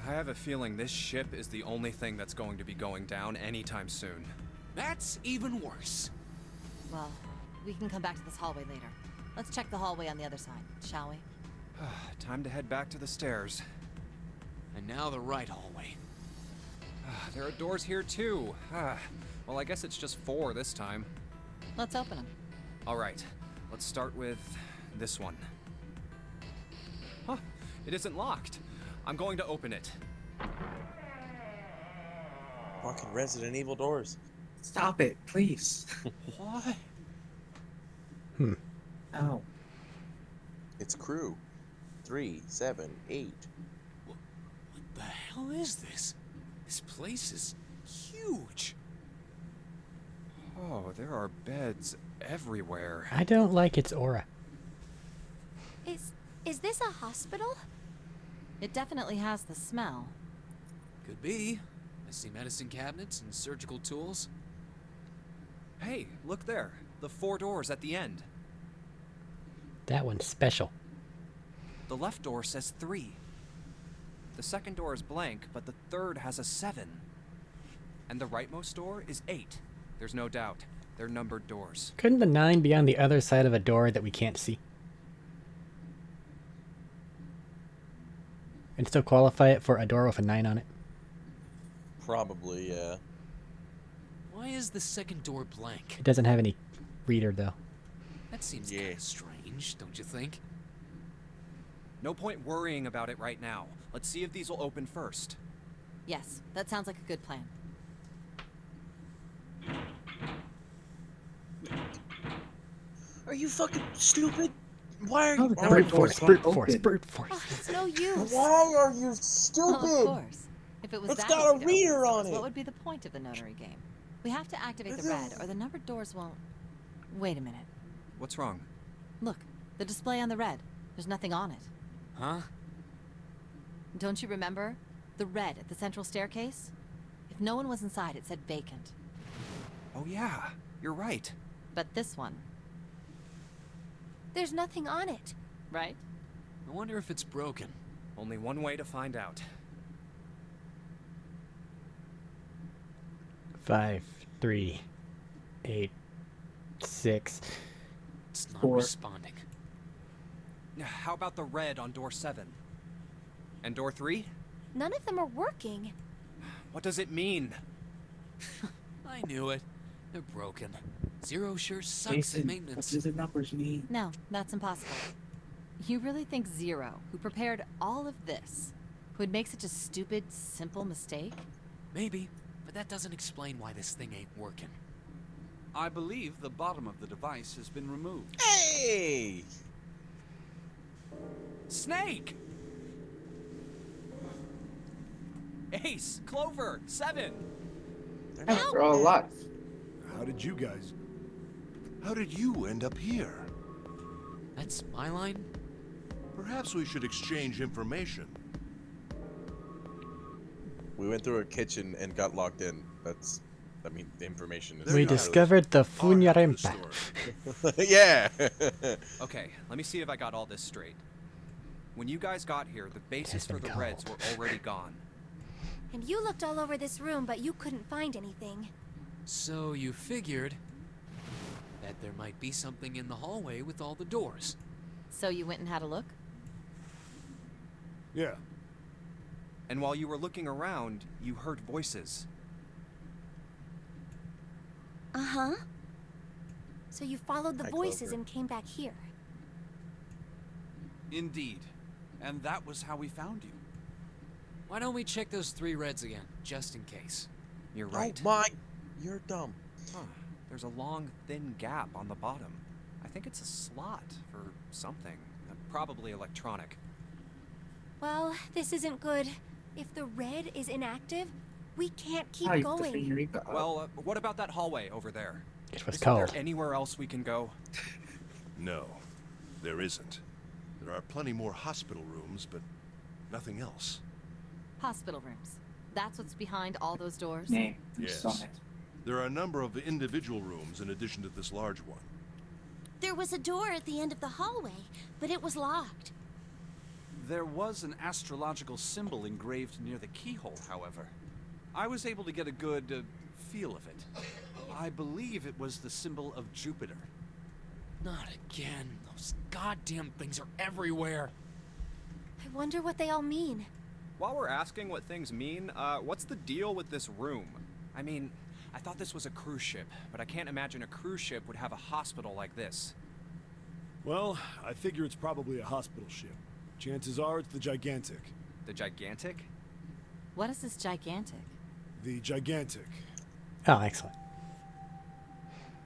I have a feeling this ship is the only thing that's going to be going down anytime soon. That's even worse. Well, we can come back to this hallway later. Let's check the hallway on the other side, shall we? Time to head back to the stairs. And now the right hallway. There are doors here too. Well, I guess it's just 4 this time. Let's open them. All right, let's start with this one. Huh, it isn't locked. I'm going to open it. Fucking Resident Evil doors. Stop it, please. What? Oh. It's crew. 3, 7, 8. What the hell is this? This place is huge. Oh, there are beds everywhere. I don't like its aura. Is this a hospital? It definitely has the smell. Could be. I see medicine cabinets and surgical tools. Hey, look there. The 4 doors at the end. That one's special. The left door says 3. The second door is blank, but the third has a 7. And the rightmost door is 8. There's no doubt. They're numbered doors. Couldn't the 9 be on the other side of a door that we can't see? And still qualify it for a door with a 9 on it? Probably, yeah. Why is the second door blank? It doesn't have any reader, though. That seems Yeah. kind of strange, don't you think? No point worrying about it right now. Let's see if these will open first. Yes, that sounds like a good plan. Are you fucking stupid? Why are No, you? the number Brute force, doors brute won't force, open. brute force. Oh, it's no use. Why are you Well, stupid? of course. If it was It's that got a easy to open reader the on doors, it. what would be the point of the notary game? We have to activate the red, or the numbered doors won't... Wait a minute. What's wrong? Look, the display on the red. There's nothing on it. Huh? Don't you remember? The red at the central staircase? If no one was inside, it said vacant. Oh yeah, you're right. But this one, There's nothing on it. right? I wonder if it's broken. Only one way to find out. 5, 3, 8, 6. It's not 4. responding. How about the red on door 7? And door 3? None of them are working. What does it mean? I knew it. They're broken. Zero sure sucks Jason, at what maintenance. do the numbers mean? No, that's impossible. You really think Zero, who prepared all of this, would make such a stupid, simple mistake? Maybe, but that doesn't explain why this thing ain't working. I believe the bottom of the device has been removed. Hey! Snake! Ace, Clover, 7. They're all alive. How did you end up here? That's my line? Perhaps we should exchange information. We went through a kitchen and got locked in. That's, I mean, the information is. There We you go. discovered the Our half of the Funyarempa. story. Yeah. Okay, let me see if I got all this straight. When you guys got here, the bases has for been the Reds were called. already gone. And you looked all over this room, but you couldn't find anything. So you figured that there might be something in the hallway with all the doors. So you went and had a look? Yeah. And while you were looking around, you heard voices. Uh-huh. So you followed the Hi, voices Clover. and came back here. Indeed. And that was how we found you. Why don't we check those 3 reds again, just in case? You're right. Oh my! You're dumb. Huh. There's a long, thin gap on the bottom. I think it's a slot for something. Probably electronic. Well, this isn't good. If the red is inactive, we can't keep Type the going. Funyarempa up. Well, what about that hallway over there? It was Isn't called. there anywhere else we can go? No, there isn't. There are plenty more hospital rooms, but nothing else. Hospital rooms. That's what's behind all those doors? Name. Yes. Sonnet. There are a number of individual rooms in addition to this large one. There was a door at the end of the hallway, but it was locked. There was an astrological symbol engraved near the keyhole, however. I was able to get a good feel of it. I believe it was the symbol of Jupiter. Not again. Those goddamn things are everywhere. I wonder what they all mean. While we're asking what things mean, what's the deal with this room? I mean, I thought this was a cruise ship, but I can't imagine a cruise ship would have a hospital like this. Well, I figure it's probably a hospital ship. Chances are it's the Gigantic. The Gigantic? What is this gigantic? The Gigantic. Oh, excellent.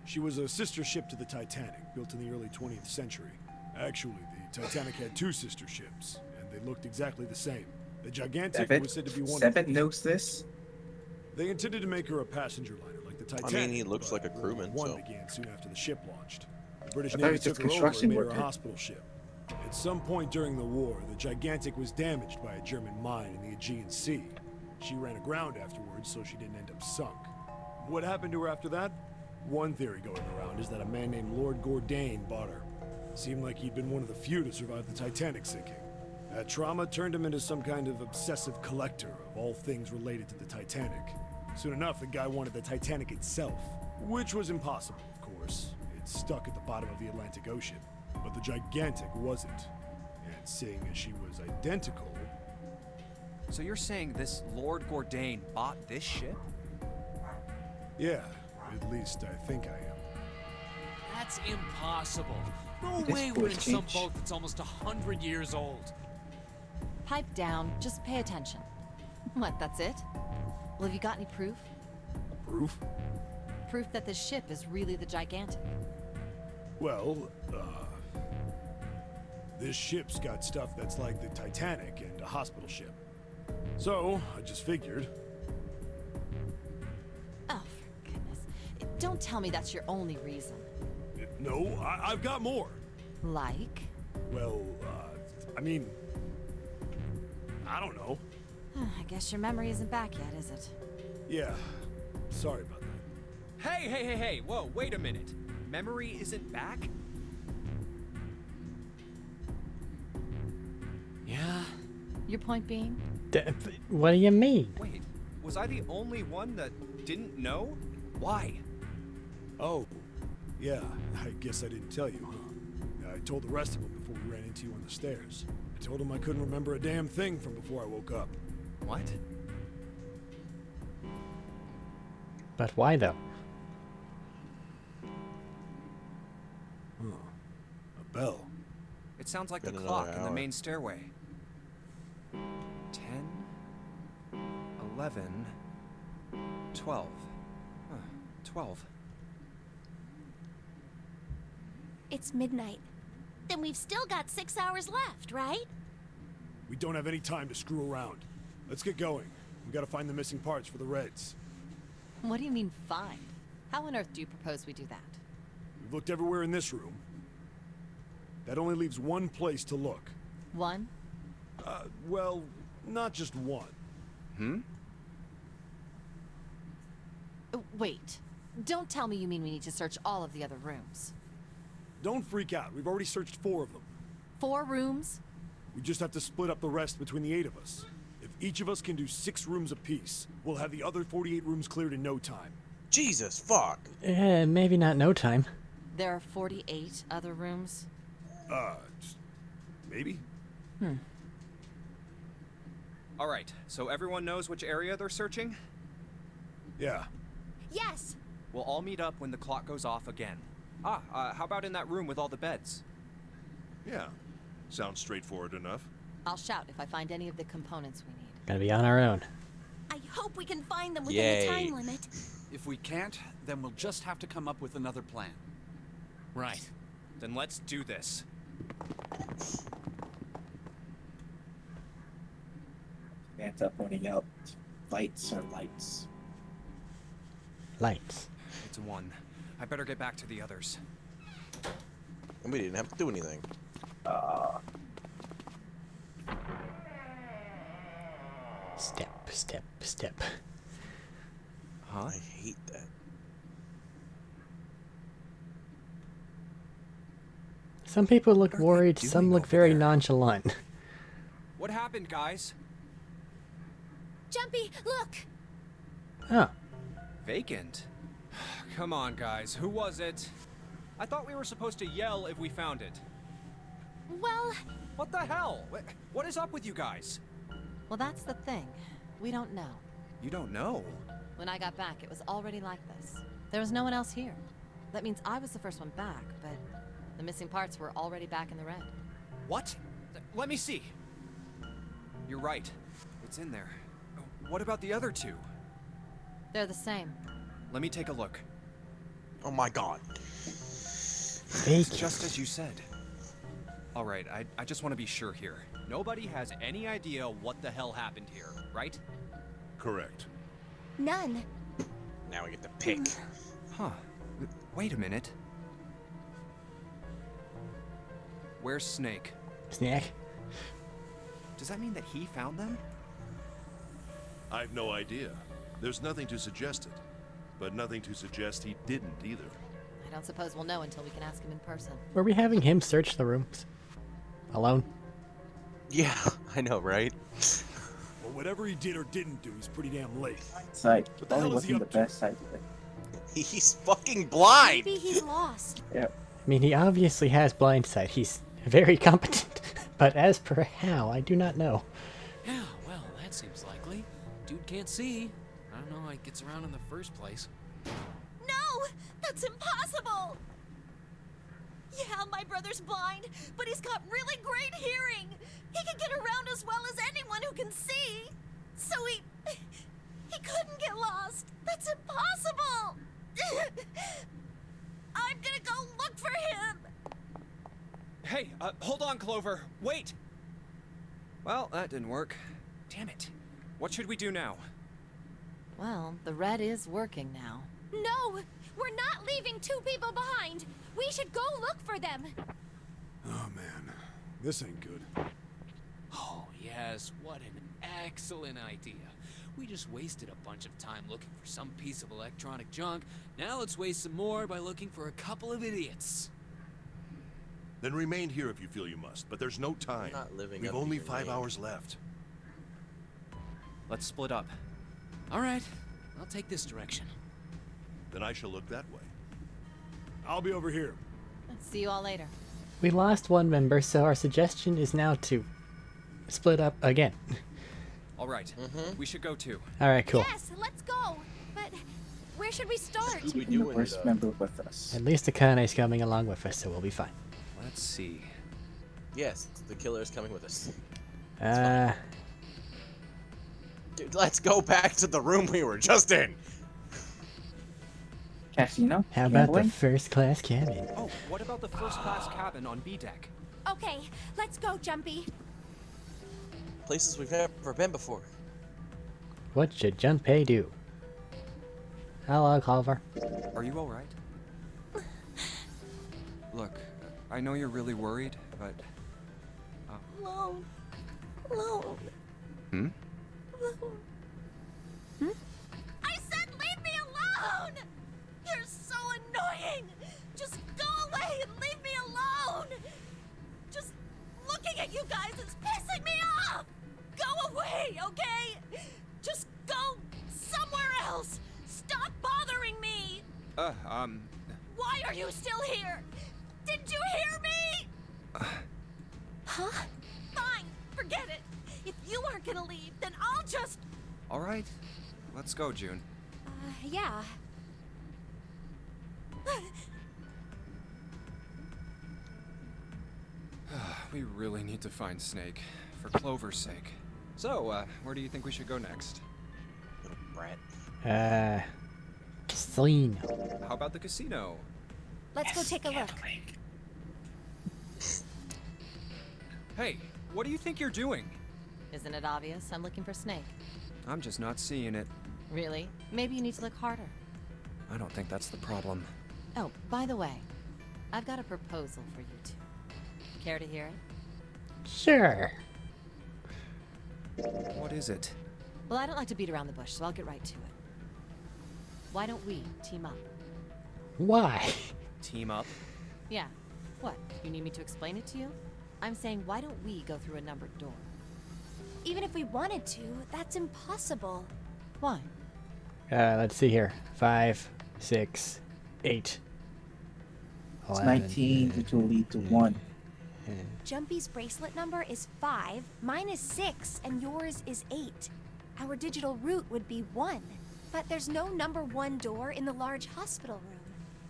She was a sister ship to the Titanic, built in the early 20th century. Actually, the Titanic had 2 sister ships, and they looked exactly the same. The Gigantic Seven? was said to be one of Seven them. knows this? They intended to make her a passenger liner like the Titanic. he looks but like a crewman, World War so. I began soon after the ship launched. The British I thought he Navy was just took her over construction and made her a worker. hospital ship. At some point during the war, the Gigantic was damaged by a German mine in the Aegean Sea. She ran aground afterwards, so she didn't end up sunk. What happened to her after that? One theory going around is that a man named Lord Gourdane bought her. Seemed like he'd been one of the few to survive the Titanic sinking. That trauma turned him into some kind of obsessive collector of all things related to the Titanic. Soon enough, the guy wanted the Titanic itself, which was impossible, of course. It's stuck at the bottom of the Atlantic Ocean. But the Gigantic wasn't. And seeing as she was identical... So you're saying this Lord Gourdane bought this ship? Yeah, at least I think I am. That's impossible. No This way we're in voice some change. boat that's almost 100 years old. Pipe down. Just pay attention. What, that's it? Well, have you got any proof? Proof? Proof that this ship is really the Gigantic. Well, this ship's got stuff that's like the Titanic and a hospital ship. So, I just figured. Oh, for goodness. Don't tell me that's your only reason. No, I've got more. Like? Well, I mean... I don't know. I guess your memory isn't back yet, is it? Yeah, sorry about that. Hey, whoa, wait a minute. Memory isn't back? Yeah. Your point being? What do you mean? Wait, was I the only one that didn't know? Why? Oh, yeah, I guess I didn't tell you, huh? I told the rest of them before we ran into you on the stairs. I told them I couldn't remember a damn thing from before I woke up. What? But why though? Huh. A bell. It sounds like the Been clock another in the hour. main stairway. 10, 11, 12. Huh, 12. It's midnight. Then we've still got 6 hours left, right? We don't have any time to screw around. Let's get going. We gotta find the missing parts for the Reds. What do you mean, find? How on earth do you propose we do that? We've looked everywhere in this room. That only leaves one place to look. One? Well, not just one. Wait. Don't tell me you mean we need to search all of the other rooms. Don't freak out. We've already searched 4 of them. 4 rooms? We just have to split up the rest between the 8 of us. If each of us can do 6 rooms apiece, we'll have the other 48 rooms cleared in no time. Jesus, fuck. Maybe not no time. There are 48 other rooms? Maybe? All right, so everyone knows which area they're searching? Yeah. Yes. We'll all meet up when the clock goes off again. How about in that room with all the beds? Yeah, sounds straightforward enough. I'll shout if I find any of the components we need. Gotta be on our own. I hope we can find them within Yay. the time limit. If we can't, then we'll just have to come up with another plan. Right. Then let's do this. Santa pointing out lights are lights. Lights. It's 1. I better get back to the others. And we didn't have to do anything. Step, step, step. Huh? I hate that. Some people look What are they worried, doing some look over very there? nonchalant. What happened, guys? Jumpy, look! Oh, Vacant? Come on, guys. Who was it? I thought we were supposed to yell if we found it. Well, What the hell? What is up with you guys? Well, that's the thing. We don't know. You don't know. When I got back, it was already like this. There was no one else here. That means I was the first one back, but the missing parts were already back in the red. What? Let me see. You're right. It's in there. What about the other 2? They're the same. Let me take a look. Oh my god. vacant. Just as you said. All right, I just want to be sure here. Nobody has any idea what the hell happened here, right? Correct. none. Now we get to pick. Huh. Wait a minute. Where's Snake? Snack. Does that mean that he found them? I've no idea. There's nothing to suggest it. But nothing to suggest he didn't either. I don't suppose we'll know until we can ask him in person. Were we having him search the rooms? Alone? Yeah, I know, right? Well, whatever he did or didn't do, he's pretty damn late. Sight. What the Probably hell is he wasn't the up to? best sight of it. He's fucking blind. Maybe he's lost. Yeah. I mean, he obviously has blind sight. He's very competent. But as per how, I do not know. Yeah, well, that seems likely. Dude can't see. I don't know how he gets around in the first place. No! That's impossible! Yeah, my brother's blind, but he's got really great hearing. He can get around as well as anyone who can see. So he couldn't get lost. That's impossible! I'm gonna go look for him! Hey, hold on, Clover. Wait! Well, that didn't work. Damn it. What should we do now? Well, the red is working now. No! We're not leaving two people behind! We should go look for them! Oh man, this ain't good. Oh, yes, what an excellent idea. We just wasted a bunch of time looking for some piece of electronic junk. Now let's waste some more by looking for a couple of idiots. Then remain here if you feel you must, but there's no time. Not living We've up to only your 5 name. hours left. Let's split up. All right, I'll take this direction. Then I shall look that way. I'll be over here. See you all later. We lost one member, so our suggestion is now to split up again. All right, we should go too. Alright, cool. Yes, let's go! But where should we start? We Keeping the doing first it, member with us. At least Akane's coming along with us, so we'll be fine. Let's see. Yes, the killer is coming with us. Dude, let's go back to the room we were just in. Casino? How about the Gambling? first class cabin? Oh, what about the first class cabin on B deck? Okay, let's go, Jumpy. Places we've never been before. What should Junpei do? Hello, Clover. Are you alright? Look, I know you're really worried, but... Alone. Alone. Hmm? Alone. I said leave me alone! You're so annoying! Just go away and leave me alone! Just looking at you guys is pissing me off! Go away, okay? Just go somewhere else! Stop bothering me! Why are you still here? Did you hear me? Huh? Fine, forget it. If you aren't gonna leave, then I'll just... Alright, let's go, June. Yeah. We really need to find Snake, for Clover's sake. So, where do you think we should go next? Little brat. Casino. How about the casino? Let's go take a look. Hey, what do you think you're doing? Isn't it obvious? I'm looking for Snake. I'm just not seeing it. Really? Maybe you need to look harder. I don't think that's the problem. Oh, by the way, I've got a proposal for you two. Care to hear it? Sure. What is it? Well, I don't like to beat around the bush, so I'll get right to it. Why don't we team up? Why? Team up? Yeah. What? You need me to explain it to you? I'm saying, why don't we go through a numbered door? Even if we wanted to, that's impossible. Why? Let's see here. 5, 6, 8. It's 19, which will lead to 1. Jumpy's bracelet number is 5, mine is 6, and yours is 8. Our digital route would be 1. But there's no number 1 door in the large hospital room.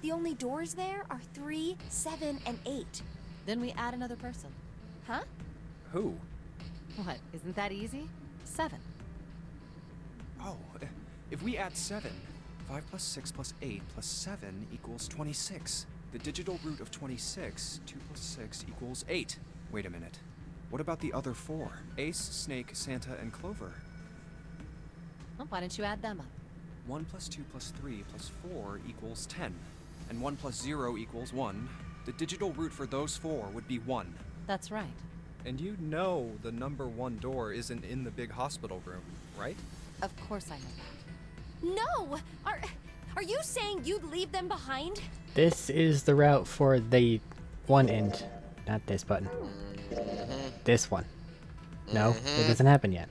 The only doors there are 3, 7, and 8. Then we add another person. Huh? Who? What? Isn't that easy? 7. Oh, if we add 7, 5 plus 6 plus 8 plus 7 equals 26. The digital root of 26, 2 plus 6 equals 8. Wait a minute. What about the other 4? Ace, Snake, Santa, and Clover. Well, why don't you add them up? 1 plus 2 plus 3 plus 4 equals 10. And 1 plus 0 equals 1. The digital root for those 4 would be 1. That's right. And you know the number 1 door isn't in the big hospital room, right? Of course I know that. No! Are you saying you'd leave them behind? This is the route for the one end. Not this button. This one. No, it doesn't happen yet.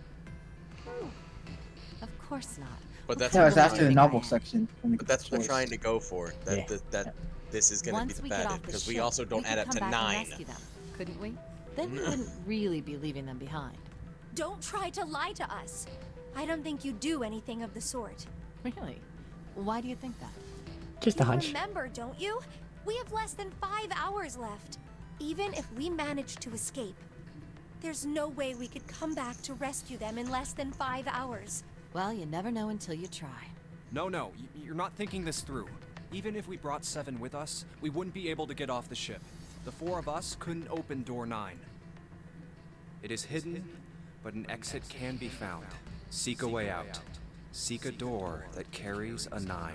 Of course not. But that's No, what it's they're after the trying- novel section. But that's what they're trying to go for. That this is going to be Once the we get bad off end the because we ship, also don't we add could up come to back and 9. rescue them, couldn't we? Then we wouldn't really be leaving them behind. Don't try to lie to us. I don't think you do anything of the sort. Really? Why do you think that? Just a You hunch. remember, don't you? We have less than 5 hours left. Even if we manage to escape, there's no way we could come back to rescue them in less than 5 hours. Well, you never know until you try. No, you're not thinking this through. Even if we brought 7 with us, we wouldn't be able to get off the ship. The 4 of us couldn't open door 9. It is hidden, but an exit can be found. Seek a way out. Seek a door that carries a 9.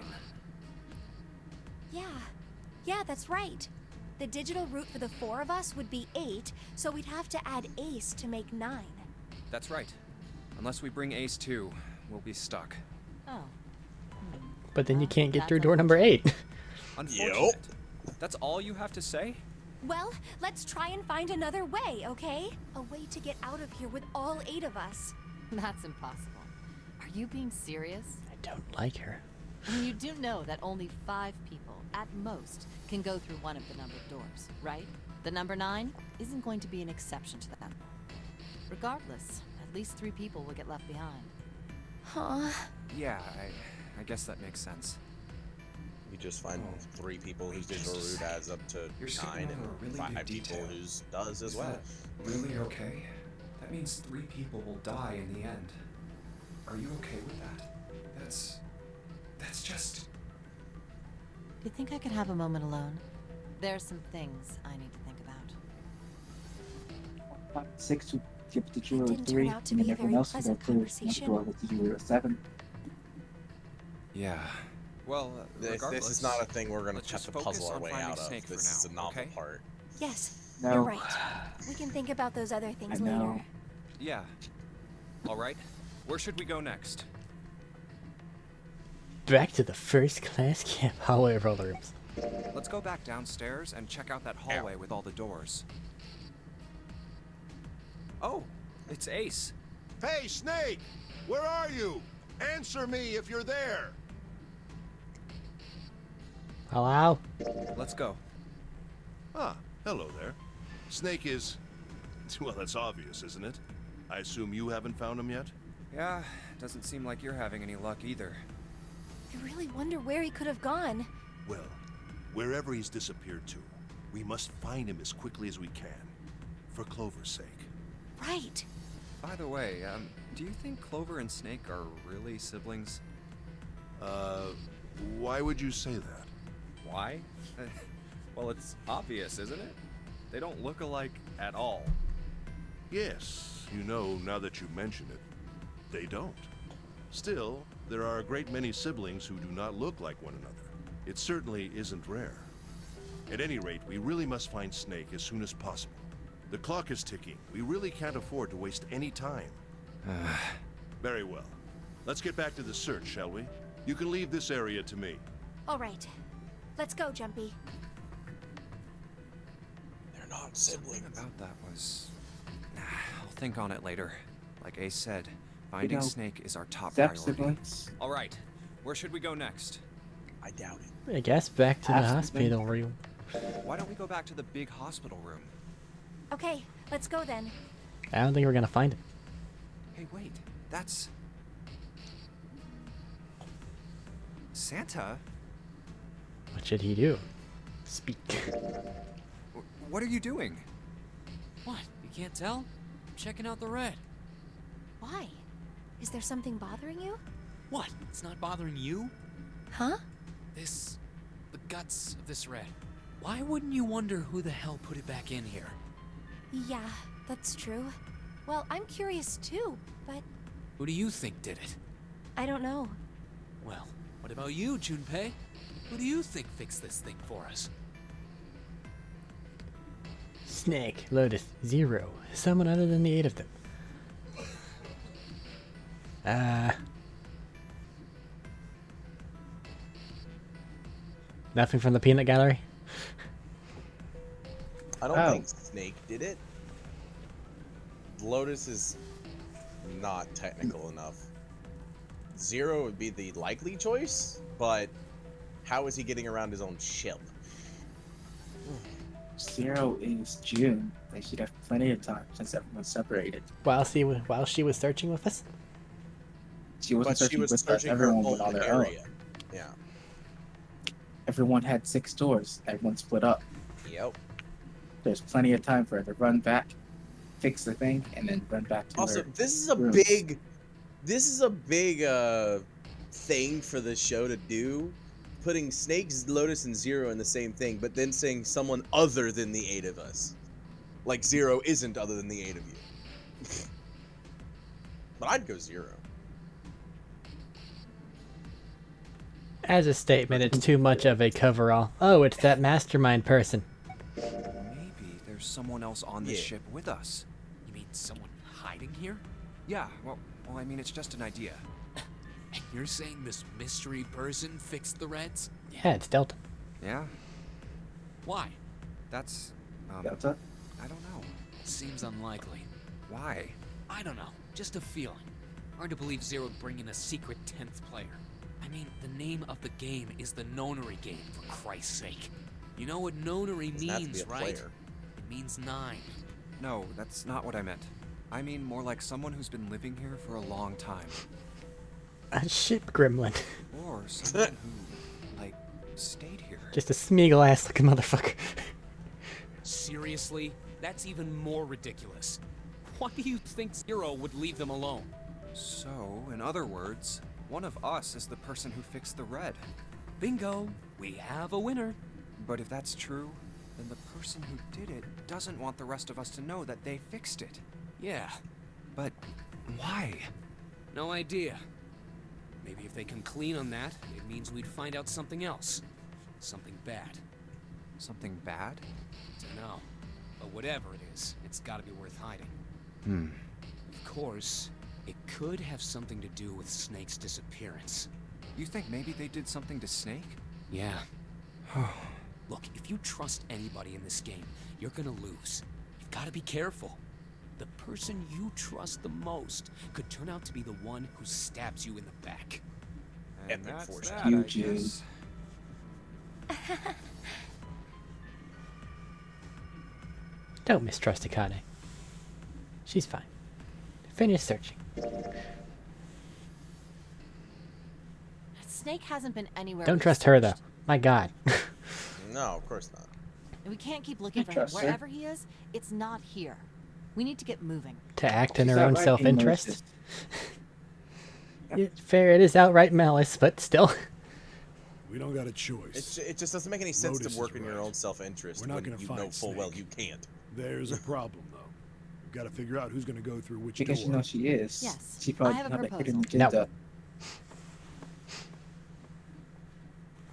Yeah, that's right. The digital root for the 4 of us would be 8, so we'd have to add Ace to make 9. That's right. Unless we bring Ace too, we'll be stuck. Oh. But then you Well, can't get that's through door number 8. Unfortunate. That's all you have to say? Well, let's try and find another way, okay? A way to get out of here with all 8 of us. That's impossible. Are you being serious? I don't like her. You do know that only 5 people, at most, can go through one of the numbered doors, right? The number 9 isn't going to be an exception to that. Regardless, at least 3 people will get left behind. Huh? Yeah, I guess that makes sense. You just find 3 people whose digital root adds up to You're 9 skipping and over a really 5 big people detail. whose does as well. Really okay? That means 3 people will die in the end. Are you okay with that? That's just... You think I could have a moment alone? There are some things I need to think about. 6 to give the digital Didn't 3, turn out to and then be a everyone very else will go pleasant through another conversation. door with digital 7. Yeah. Well, This is not a thing we're going let's to have just to focus puzzle our on way finding out of. Snake for This is now, a novel okay? part. Yes, No. you're right. We can think about those other things I know. later. Yeah. Alright. Where should we go next? Back to the first class camp hallway of all the rooms. Let's go back downstairs and check out that hallway with all the doors. Oh, it's Ace. Hey, Snake! Where are you? Answer me if you're there! Hello? Let's go. Ah, hello there. Snake is... Well, that's obvious, isn't it? I assume you haven't found him yet? Yeah, doesn't seem like you're having any luck either. I really wonder where he could have gone. Well, wherever he's disappeared to, we must find him as quickly as we can. For Clover's sake. Right. By the way, do you think Clover and Snake are really siblings? Why would you say that? Why? Well, it's obvious, isn't it? They don't look alike at all. Yes, you know, now that you mention it, they don't. Still, there are a great many siblings who do not look like one another. It certainly isn't rare. At any rate, we really must find Snake as soon as possible. The clock is ticking. We really can't afford to waste any time. Very well. Let's get back to the search, shall we? You can leave this area to me. All right. Let's go, Jumpy. They're not Something siblings. about that was... I'll think on it later. Like Ace said, finding know, Snake is our top Zep priority. siblings. Alright, where should we go next? I doubt it. I guess back to the Have to hospital room. Why don't we go back to the big hospital room? Okay, let's go then. I don't think we're gonna find him. Hey, wait, that's... Santa? What should he do? Speak. What are you doing? What? You can't tell? I'm checking out the red. Why? Is there something bothering you? What? It's not bothering you? Huh? The guts of this red. Why wouldn't you wonder who the hell put it back in here? Yeah, that's true. Well, I'm curious too, but Who do you think did it? I don't know. Well, what about you, Junpei? Who do you think fixed this thing for us? Snake, Lotus, Zero. Someone other than the 8 of them. Nothing from the peanut gallery? I don't think Snake did it. Lotus is not technical enough. Zero would be the likely choice, but how is he getting around his own ship? Zero is June. They should have plenty of time since everyone's separated. While she was searching with us? She wasn't But she searching was with us. searching Everyone her went on own their own. area. Yeah. Everyone had 6 doors. Everyone split up. Yep. There's plenty of time for her to run back, fix the thing, and then run back to Also, her this is a rooms. big thing for the show to do, putting Snakes, Lotus, and Zero in the same thing, but then saying someone other than the 8 of us. Like Zero isn't other than the 8 of you. But I'd go Zero. As a statement, it's too much of a coverall. Oh, it's that mastermind person. Maybe there's someone else on this ship with us. You mean someone hiding here? Yeah, well, I mean, it's just an idea. And you're saying this mystery person fixed the Reds? Yeah, it's Delta. Yeah, Why? that's, Delta? I don't know. Seems unlikely. Why? I don't know. Just a feeling. Hard to believe Zero would bring in a secret 10th player. I mean, the name of the game is the Nonary game, for Christ's sake. You know what Nonary Doesn't have to be means, a right? player. It means 9. No, that's not what I meant. I mean more like someone who's been living here for a long time. A ship gremlin. Or someone who, like, stayed here. Just a Smeagol ass looking motherfucker. Seriously? That's even more ridiculous. Why do you think Zero would leave them alone? So, in other words, one of us is the person who fixed the Red. Bingo! We have a winner. But if that's true, then the person who did it doesn't want the rest of us to know that they fixed it. Yeah, But why? no idea. Maybe if they come clean on that, it means we'd find out something else. Something bad. Something bad? Dunno. But whatever it is, it's gotta be worth hiding. Of course, it could have something to do with Snake's disappearance. You think maybe they did something to Snake? Yeah. Look, if you trust anybody in this game, you're gonna lose. You've gotta be careful. The person you trust the most could turn out to be the one who stabs you in the back. And Epic that's force. that, I Huge. guess. Don't mistrust Akane. She's fine. Finish searching. Snake hasn't been anywhere. Don't we've trust her, though. searched. My god. No, of course not. And we can't keep looking for him. trust her. Wherever he is, it's not here. We need to get moving. To act in She's her own outright self-interest. malicious. It's fair, it is outright malice, but still. We don't got a choice. It just doesn't make any sense Lotus to work is in your right. own self-interest We're not when gonna you find know full well Snake. you can't. There's a problem, though. We've got to figure out who's going to go through which Because you door. know she is. Yes, She probably I have a have a hidden proposal. No. agenda.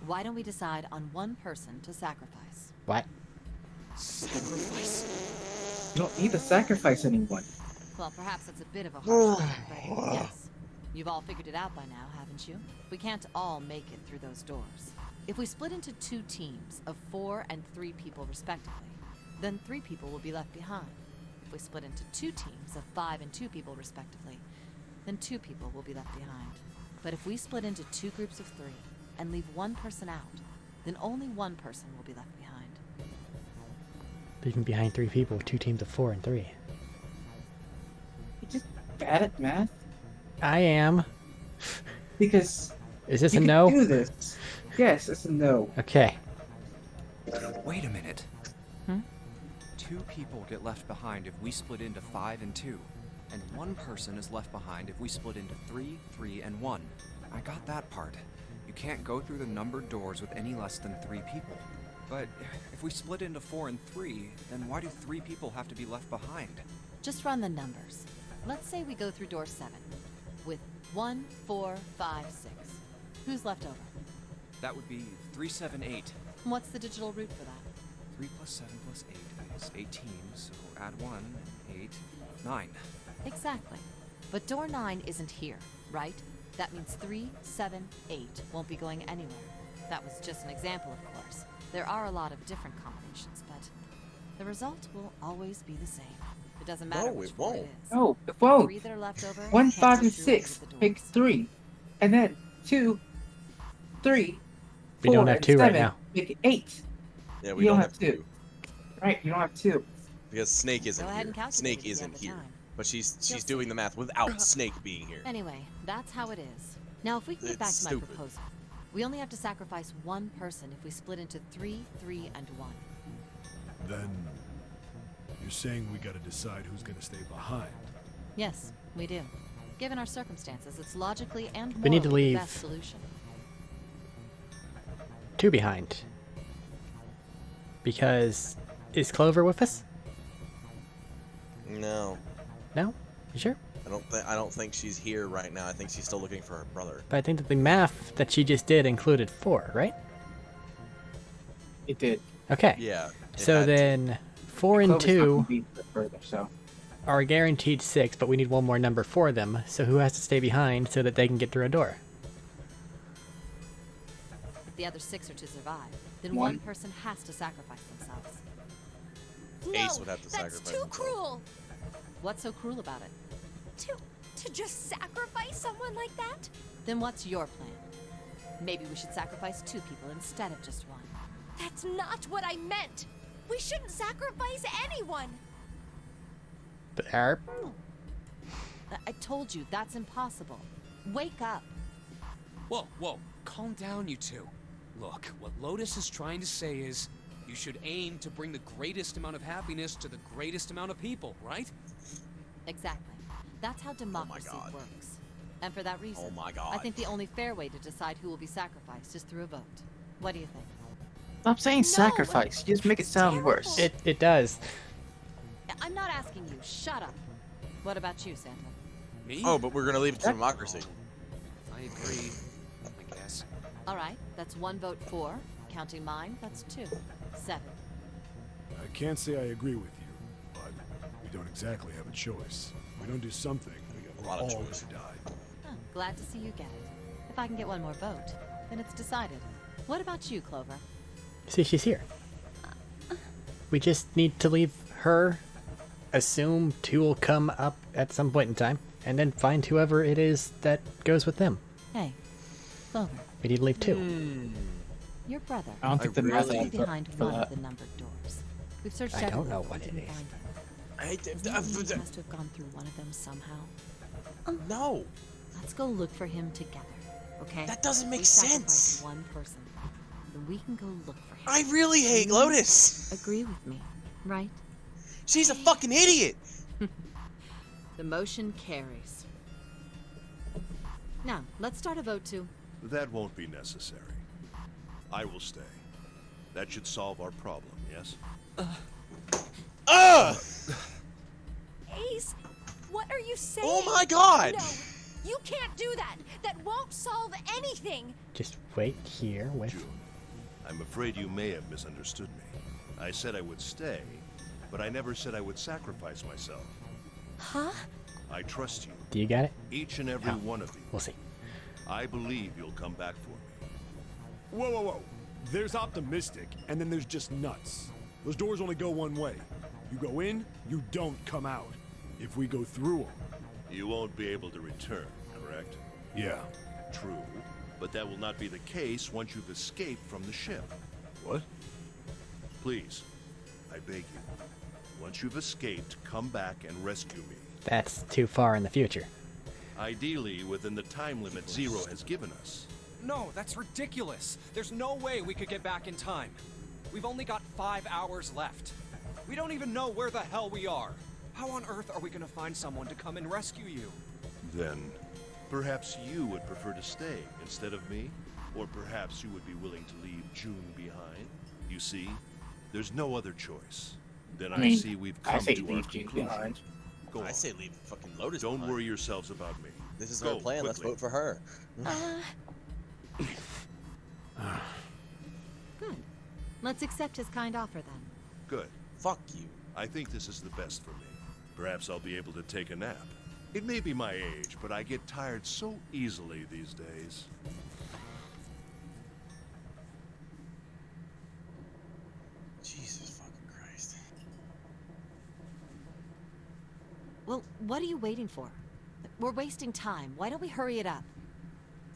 Why don't we decide on one person to sacrifice? What? Sacrifice? You don't need to sacrifice anyone. Well, perhaps that's a bit of a harsh statement, but yes. You've all figured it out by now, haven't you? We can't all make it through those doors. If we split into 2 teams of 4 and 3 people respectively, then 3 people will be left behind. If we split into 2 teams of 5 and 2 people respectively, then 2 people will be left behind. But if we split into 2 groups of 3 and leave 1 person out, then only 1 person will be left behind. Leaving behind 3 people with 2 teams of 4 and 3. You're just bad at math. I am. Because Is this you a can no? do this. Yes, it's a no. Okay. Wait a minute. 2 people get left behind if we split into 5 and 2. And 1 person is left behind if we split into 3, 3, and 1. I got that part. You can't go through the numbered doors with any less than 3 people. But if we split into 4 and 3, then why do 3 people have to be left behind? Just run the numbers. Let's say we go through door 7 with 1, 4, 5, 6. Who's left over? That would be 378. What's the digital root for that? 3 plus 7 plus 8 is 18, so add 1, 8, 9. Exactly. But door 9 isn't here, right? That means 3, 7, 8 won't be going anywhere. That was just an example, of course. There are a lot of different combinations, but the result will always be the same. It doesn't matter No, which it door won't. it is. No, it won't. 3 that are left over 1, can't 5, go and through 6 any of the make doors. 3. And then 2, 3, We 4, don't have and 2 right 7 now. make 8. Yeah, You don't have 2. Right, you don't have 2. Because Snake isn't Go ahead and here. calculate Snake if you isn't have the here. time. But she's You'll doing see. the math without Snake being here. Anyway, that's how it is. Now, if we can get back It's to my stupid. proposal, we only have to sacrifice one person if we split into 3, 3, and 1. Then you're saying we gotta decide who's gonna stay behind. Yes, we do. Given our circumstances, it's logically and We need to morally leave. the best solution. 2 behind. Because is Clover with us? No, No? You sure? I don't think she's here right now. I think she's still looking for her brother. But I think that the math that she just did included 4, right? It did. Okay. Yeah. it So had to. then 4 and Clover's not 2 gonna be further, so. are guaranteed 6, but we need one more number for them. So who has to stay behind so that they can get through a door? If the other 6 are to survive, then One. one person has to sacrifice themselves. Ace would have to that's sacrifice too himself. cruel. What's so cruel about it? To just sacrifice someone like that? Then what's your plan? Maybe we should sacrifice 2 people instead of just 1. That's not what I meant. We shouldn't sacrifice anyone. But Arp, I told you, that's impossible. Wake up. Whoa, whoa, calm down, you two. Look, what Lotus is trying to say is, you should aim to bring the greatest amount of happiness to the greatest amount of people, right? Exactly. That's how democracy God. works. And for that reason, Oh my God. I think the only fair way to decide who will be sacrificed is through a vote. What do you think? Stop saying sacrifice. You just make it sound worse. it does. I'm not asking you. Shut up. What about you, Santa? Me? Oh, but we're gonna leave it to democracy. I agree, I guess. All right, that's 1 vote for. Counting mine, that's 2. 7. I can't say I agree with you, but we don't exactly have a choice. If we don't do something, A lot of we're all choice. gonna die. Huh, glad to see you get it. If I can get 1 more vote, then it's decided. What about you, Clover? See, she's here. We just need to leave her, assume 2 will come up at some point in time, and then find whoever it is that goes with them. Hey, Clover, We need to leave 2. your brother I don't think the must math be for behind for one that. of the numbered doors. We've searched I don't everywhere, know but what we it didn't is. find him. I, He must have gone through one of them somehow. no, Let's go look for him together, okay? that doesn't make We sacrifice sense. 1 person, then we can go look for him. I really hate Lotus. Agree with me, right? She's a fucking idiot. The motion carries. Now, let's start a vote to... That won't be necessary. I will stay. That should solve our problem, yes? Ugh! Ace, what are you saying? Oh my God! No, you can't do that. That won't solve anything. Just wait here with... June, I'm afraid you may have misunderstood me. I said I would stay, but I never said I would sacrifice myself. Huh? I trust you, Do you got it? each and every No. one of you. We'll see. I believe you'll come back for me. Whoa, whoa, whoa. There's optimistic, and then there's just nuts. Those doors only go one way. You go in, you don't come out. If we go through them. You won't be able to return, correct? Yeah. True, but that will not be the case once you've escaped from the ship. What? Please, I beg you. Once you've escaped, come back and rescue me. That's too far in the future. Ideally, within the time limit Zero has given us. No, that's ridiculous. There's no way we could get back in time. We've only got 5 hours left. We don't even know where the hell we are. How on earth are we gonna find someone to come and rescue you? Then, perhaps you would prefer to stay instead of me? Or perhaps you would be willing to leave June behind? You see, there's no other choice. Then I, mean, see we've I come say to our leave June conclusion. behind. Go on. I say leave fucking Lotus Don't behind. worry yourselves about me. This is Go, her plan. Let's quickly. vote for her. Let's accept his kind offer then. Good. Fuck you. I think this is the best for me. Perhaps I'll be able to take a nap. It may be my age, but I get tired so easily these days. Jesus fucking Christ. Well, what are you waiting for? We're wasting time. Why don't we hurry it up?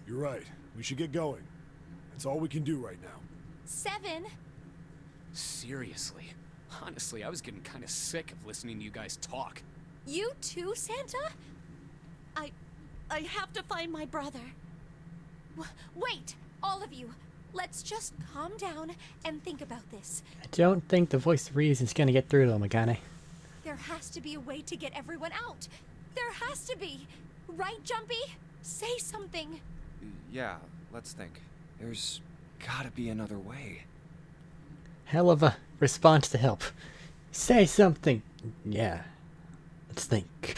You're right. We should get going. That's all we can do right now. 7. Seriously. Honestly, I was getting kind of sick of listening to you guys talk. You too, Santa? I have to find my brother. Wait, all of you. Let's just calm down and think about this. I don't think the voice of reason's gonna get through though, Makane. There has to be a way to get everyone out. There has to be. Right, Jumpy? Say something. Yeah, let's think. There's gotta be another way. Hell of a response to help. Say something. Yeah. Let's think.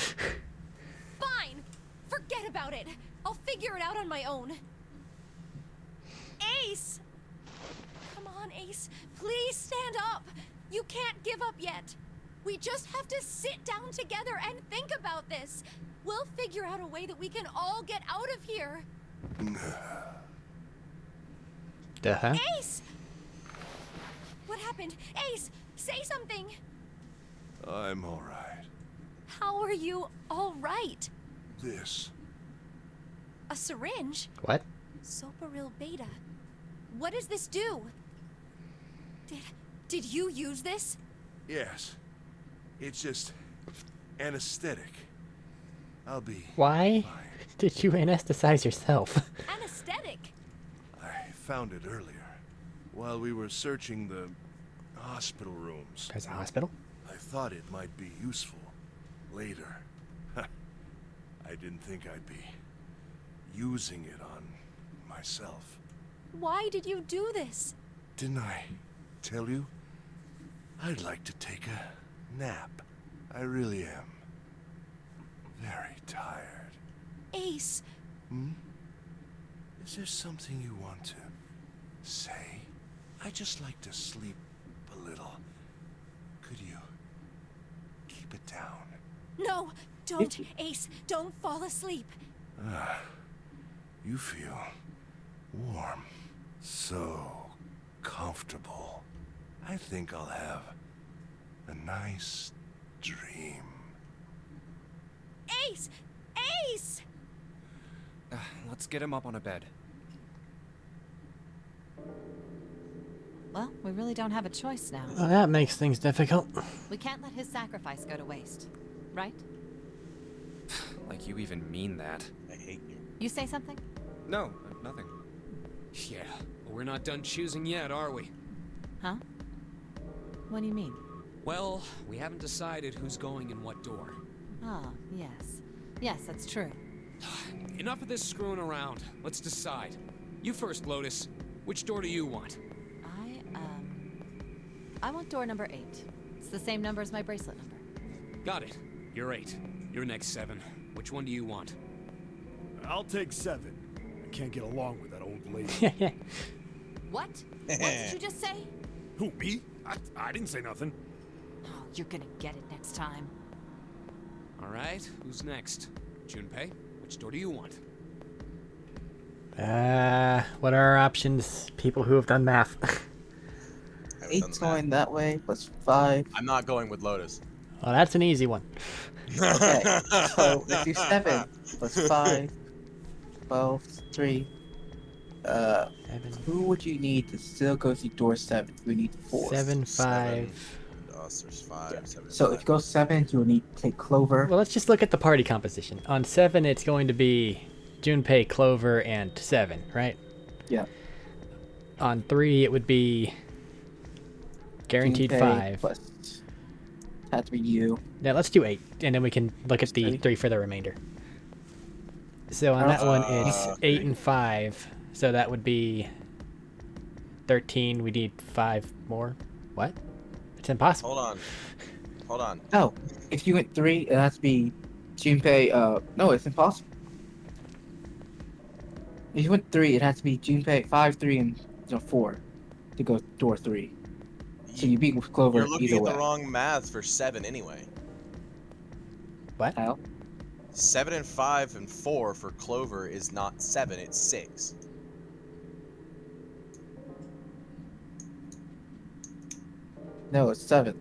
Fine. Forget about it. I'll figure it out on my own. Ace! Come on, Ace. Please stand up. You can't give up yet. We just have to sit down together and think about this. We'll figure out a way that we can all get out of here. Uh-huh. Ace! What happened? Ace, say something. I'm all right. How are you all right? This. A syringe? What? Soparil beta. What does this do? Did you use this? Yes. It's just anesthetic. I'll be Why fine. did you anesthetize yourself? Anesthetic. I found it earlier. While we were searching the hospital rooms. There's a hospital? I thought it might be useful later. I didn't think I'd be using it on myself. Why did you do this? Didn't I tell you? I'd like to take a nap. I really am. Very tired. Ace. Hmm? Is there something you want to say? I just like to sleep a little. Could you keep it down? No, don't, Ace. Don't fall asleep. You feel warm. So comfortable. I think I'll have a nice dream. Ace! Ace! Let's get him up on a bed. Well, we really don't have a choice now. Well, that makes things difficult. We can't let his sacrifice go to waste. Right? Like you even mean that. I hate you. You say something? No, nothing. Yeah, but we're not done choosing yet, are we? Huh? What do you mean? Well, we haven't decided who's going in what door. Oh, yes. Yes, that's true. Enough of this screwing around. Let's decide. You first, Lotus. Which door do you want? I want door number 8. It's the same number as my bracelet number. Got it. You're 8. You're next 7. Which one do you want? I'll take 7. I can't get along with that old lady. What? What did you just say? Who, me? I didn't say nothing. Oh, you're gonna get it next time. All right, who's next? Junpei, which door do you want? What are our options? People who have done math. Haven't done 8's the math. going that way, plus 5. I'm not going with Lotus. Well, that's an easy one. Okay, so let's do 7 plus 5. 12, 3. 7, Who would you need to still go through door 7? You would need 4. 7, 5. 7. Us, there's 5. 7. So if you go 7, you'll need to take Clover. Well, let's just look at the party composition. On 7, it's going to be Junpei, Clover, and 7, right? Yeah. On 3, it would be guaranteed Junpei 5. Plus, had to be you. Yeah, let's do 8, and then we can look at the Steady. 3 for the remainder. So on that one, it's 8 and 5. So that would be 13. We need 5 more. What? It's impossible. Hold on. Oh, if you went 3, it has to be Junpei. No, it's impossible. If you went 3, it has to be Junpei 5, 3, and 4 to go door 3. So you beat Clover You're looking either at way. the wrong math for 7 anyway. What? How? 7 and 5 and 4 for Clover is not 7, it's 6. No, it's 7.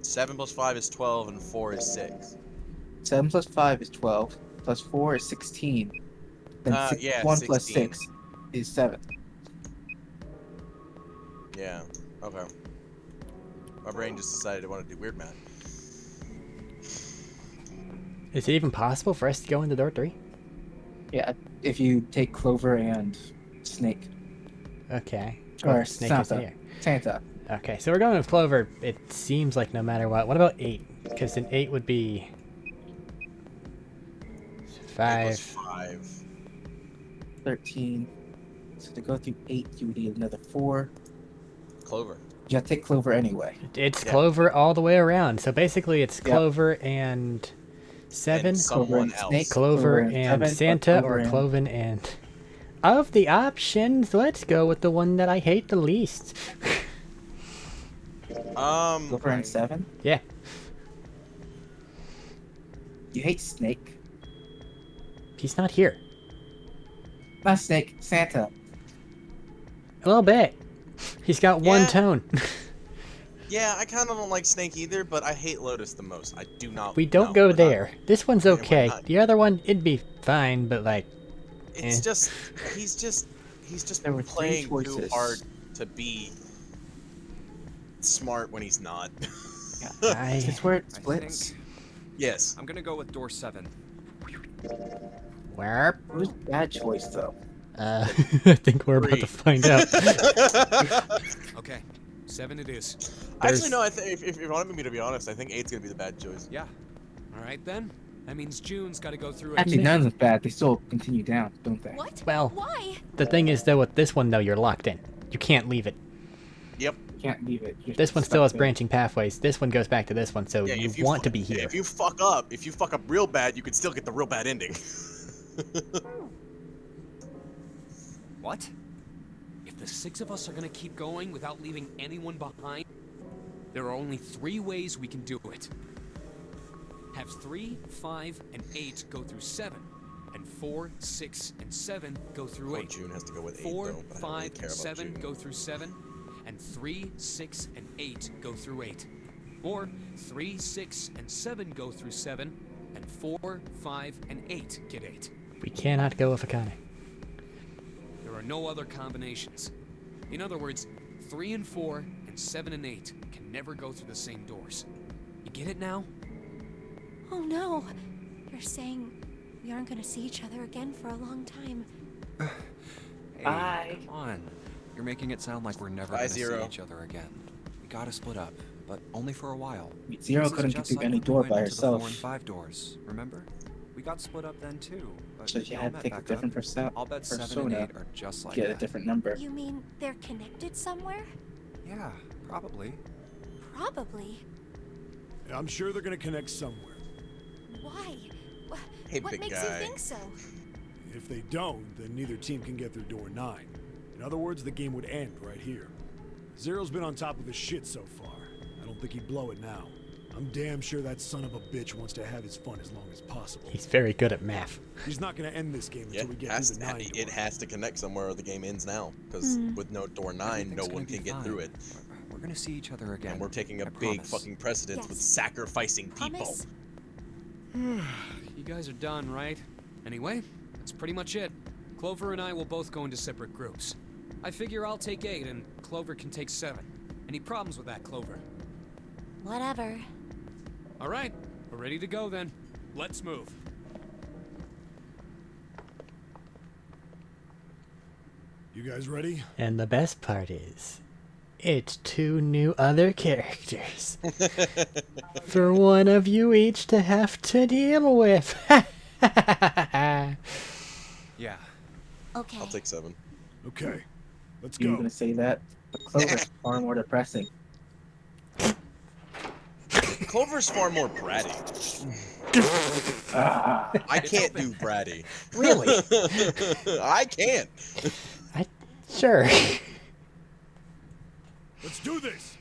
7 plus 5 is 12 and 4 is 6. 7 plus 5 is 12. Plus 4 is 16. Then Yeah, 1 plus 16. 6 is 7. Yeah, okay. My brain just decided it wanted to do weird math. Is it even possible for us to go into door 3? Yeah, if you take Clover and Snake. Okay. Or Oh, Snake is Santa. here. Santa. Okay, so we're going with Clover. It seems like no matter what. What about 8? Because then 8 would be 5. 5. 13. So to go through 8, you would need another 4. Clover. You have to take Clover anyway. It's Yeah. Clover all the way around. So basically, it's Yep. Clover and 7, And someone and else. Snake. Clover and and 7, Santa, Clover or and- Cloven and. Of the options, let's go with the one that I hate the least. Clover and 7? Yeah. You hate Snake? He's not here. Not Snake, Santa. A little bit. He's got one Yeah. tone. Yeah, I kind of don't like Snake either, but I hate Lotus the most. I do not. We don't no, go we're not. there. This one's we're okay. not. The other one, it'd be fine, but like, It's Eh. just he's just There were 3 playing too choices. hard to be smart when he's not. I, It's where it I splits. think Yes. I'm gonna go with door 7. where? It was a bad choice, though. I think we're about 3. to find out. Okay, 7 it is. Actually, no. I think if you wanted me to be honest, I think 8's gonna be the bad choice. Yeah. All right then. That means June's got to go through it. Actually, none of them's bad. They still continue down, don't they? What? Well, Why? the thing is, though, with this one, though, you're locked in. You can't leave it. Yep. You can't leave it. You're This one stuck still has there. branching pathways. This one goes back to this one, so Yeah. you If you want fu- to be here. If you fuck up real bad, you could still get the real bad ending. What? If the 6 of us are gonna keep going without leaving anyone behind, there are only 3 ways we can do it. Have 3, 5, and 8 go through 7, and 4, 6, and 7 go through Oh, 8. June has to go with 8 4, though. But I don't 5, really care about 7 June. go through 7, and 3, 6, and 8 go through 8. Or 3, 6, and 7 go through 7, and 4, 5, and 8 get 8. We cannot go with Akane. There are no other combinations. In other words, 3 and 4 and 7 and 8 can never go through the same doors. You get it now? Oh no. You're saying we aren't gonna see each other again for a long time. Hey, Bye. come on. You're making it sound like we're never Bye, gonna see Zero. each other again. We gotta split up, but only for a while. Zero This is couldn't get just through like any when we door went by into the 4 herself. and 5 doors, remember? We got split up then too. But So she we all had to met take a back different up. I'll bet 7 and persona 8 are just like get a that. different number. You mean they're connected somewhere? Yeah, probably. Probably. I'm sure they're gonna connect somewhere. Why? Hey, What big makes guy. you think so? If they don't, then neither team can get through door 9. In other words, the game would end right here. Zero's been on top of his shit so far. I don't think he'd blow it now. I'm damn sure that son of a bitch wants to have his fun as long as possible. He's very good at math. He's not gonna end this game Yeah, until we get has through the to, 9 door. it has to connect somewhere or the game ends now. Because with no door 9, Everything's no gonna one be can get fine. through it. We're gonna see each other again. And we're taking a I big promise. fucking precedence with Yes. sacrificing people. Promise? You guys are done, right? Anyway, that's pretty much it. Clover and I will both go into separate groups. I figure I'll take 8 and Clover can take 7. Any problems with that, Clover? Whatever. All right, we're ready to go then. Let's move. You guys ready? And the best part is, it's 2 new other characters. For one of you each to have to deal with. Yeah. Okay. I'll take 7. Okay. Let's You were go. gonna say that, but Clover's far more depressing. Clover's far more bratty. Ah, I can't do bratty. Really? I can't. Sure. Let's do this.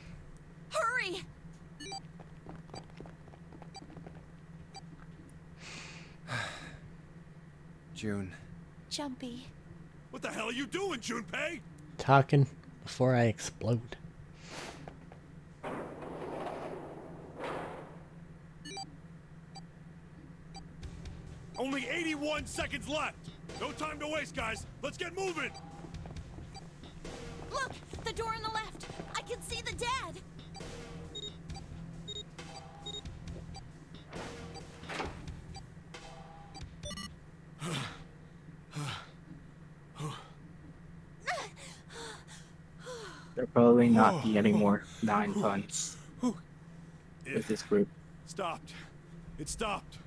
June. Jumpy. What the hell are you doing, Junpei? Talking before I explode. Only 81 seconds left. No time to waste, guys. Let's get moving. Look, the door on the left. I can see the dad. There'll probably not be any more 9 puns with this group. Stopped. It stopped.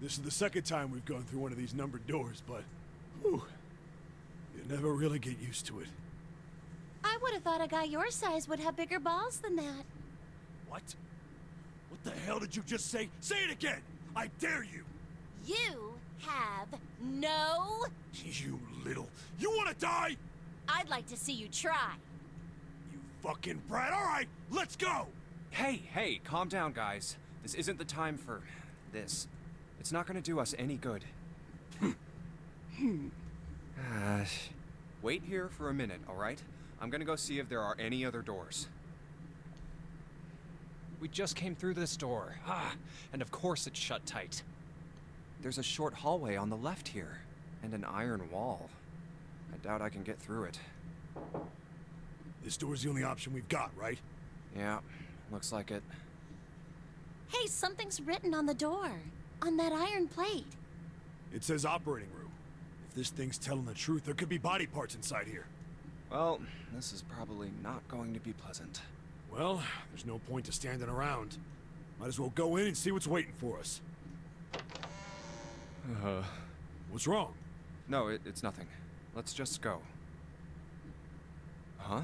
This is the second time we've gone through one of these numbered doors, but whew, you never really get used to it. I would have thought a guy your size would have bigger balls than that. What? What the hell did you just say? Say it again! I dare you! You have no... You little... You wanna die? I'd like to see you try. You fucking brat! Alright, let's go! Hey, calm down, guys. This isn't the time for this. It's not gonna do us any good. Wait here for a minute, alright? I'm gonna go see if there are any other doors. We just came through this door. And of course it's shut tight. There's a short hallway on the left here, and an iron wall. I doubt I can get through it. This door's the only option we've got, right? Yeah, looks like it. Hey, something's written on the door. On that iron plate. It says operating room. If this thing's telling the truth, there could be body parts inside here. Well, this is probably not going to be pleasant. Well, there's no point to standing around. Might as well go in and see what's waiting for us. What's wrong? No, it's nothing. Let's just go. Huh?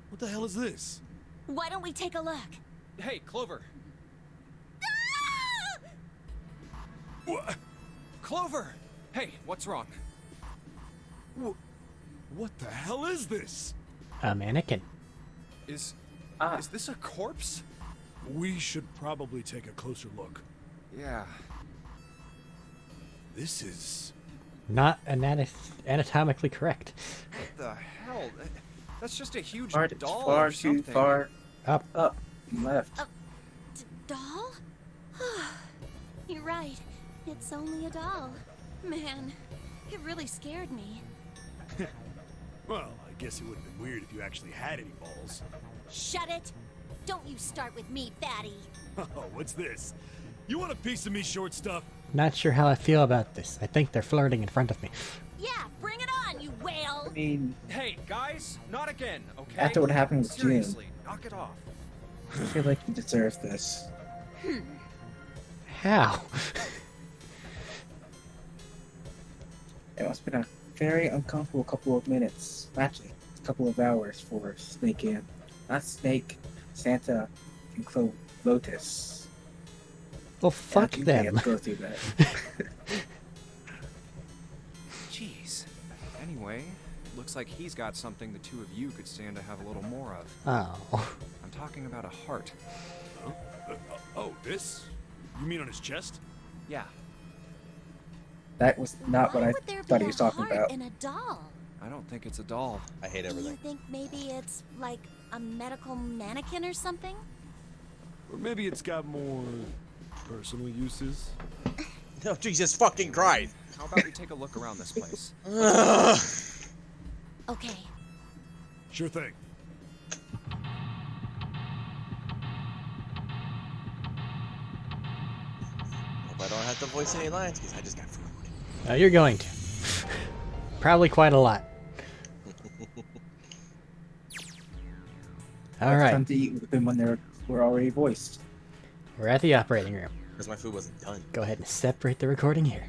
What the hell is this? Why don't we take a look? Hey, Clover. What? Clover! Hey, what's wrong? What the hell is this? A mannequin. Is this a corpse? We should probably take a closer look. Yeah. This is... Not anatomically correct. What the hell? That's just a huge Far, doll far or too something. far Up. up and left. Doll? You're right. It's only a doll. Man, it really scared me. Well, I guess it would have been weird if you actually had any balls. Shut it! Don't you start with me, fatty. Oh, what's this? You want a piece of me, short stuff? Not sure how I feel about this. I think they're flirting in front of me. Yeah, bring it on, you whale! I mean, Hey, guys, not again, okay? after what happened with June, Seriously, knock it off. I feel like you deserve this. How? It must have been a very uncomfortable couple of minutes. Actually, a couple of hours for Snake and... Not Snake, Santa, and Lotus. Well, fuck I think they have them. to go through that. Jeez. Anyway, it looks like he's got something the two of you could stand to have a little more of. Oh. I'm talking about a heart. Huh? Oh, this? You mean on his chest? Yeah, That was not what Why I would there thought be he was a talking heart about. in a doll? I don't think it's a doll. I hate Do you everything. think maybe it's like a medical mannequin or something? Or maybe it's got more personal uses? No, Jesus fucking Christ. How about we take a look around this place? Okay. Sure thing. Hope I don't have to voice any lines because I just got food. You're going to. Probably quite a lot. Time Alright, to eat with them when they were already voiced. we're at the operating room. Because my food wasn't done. Go ahead and separate the recording here.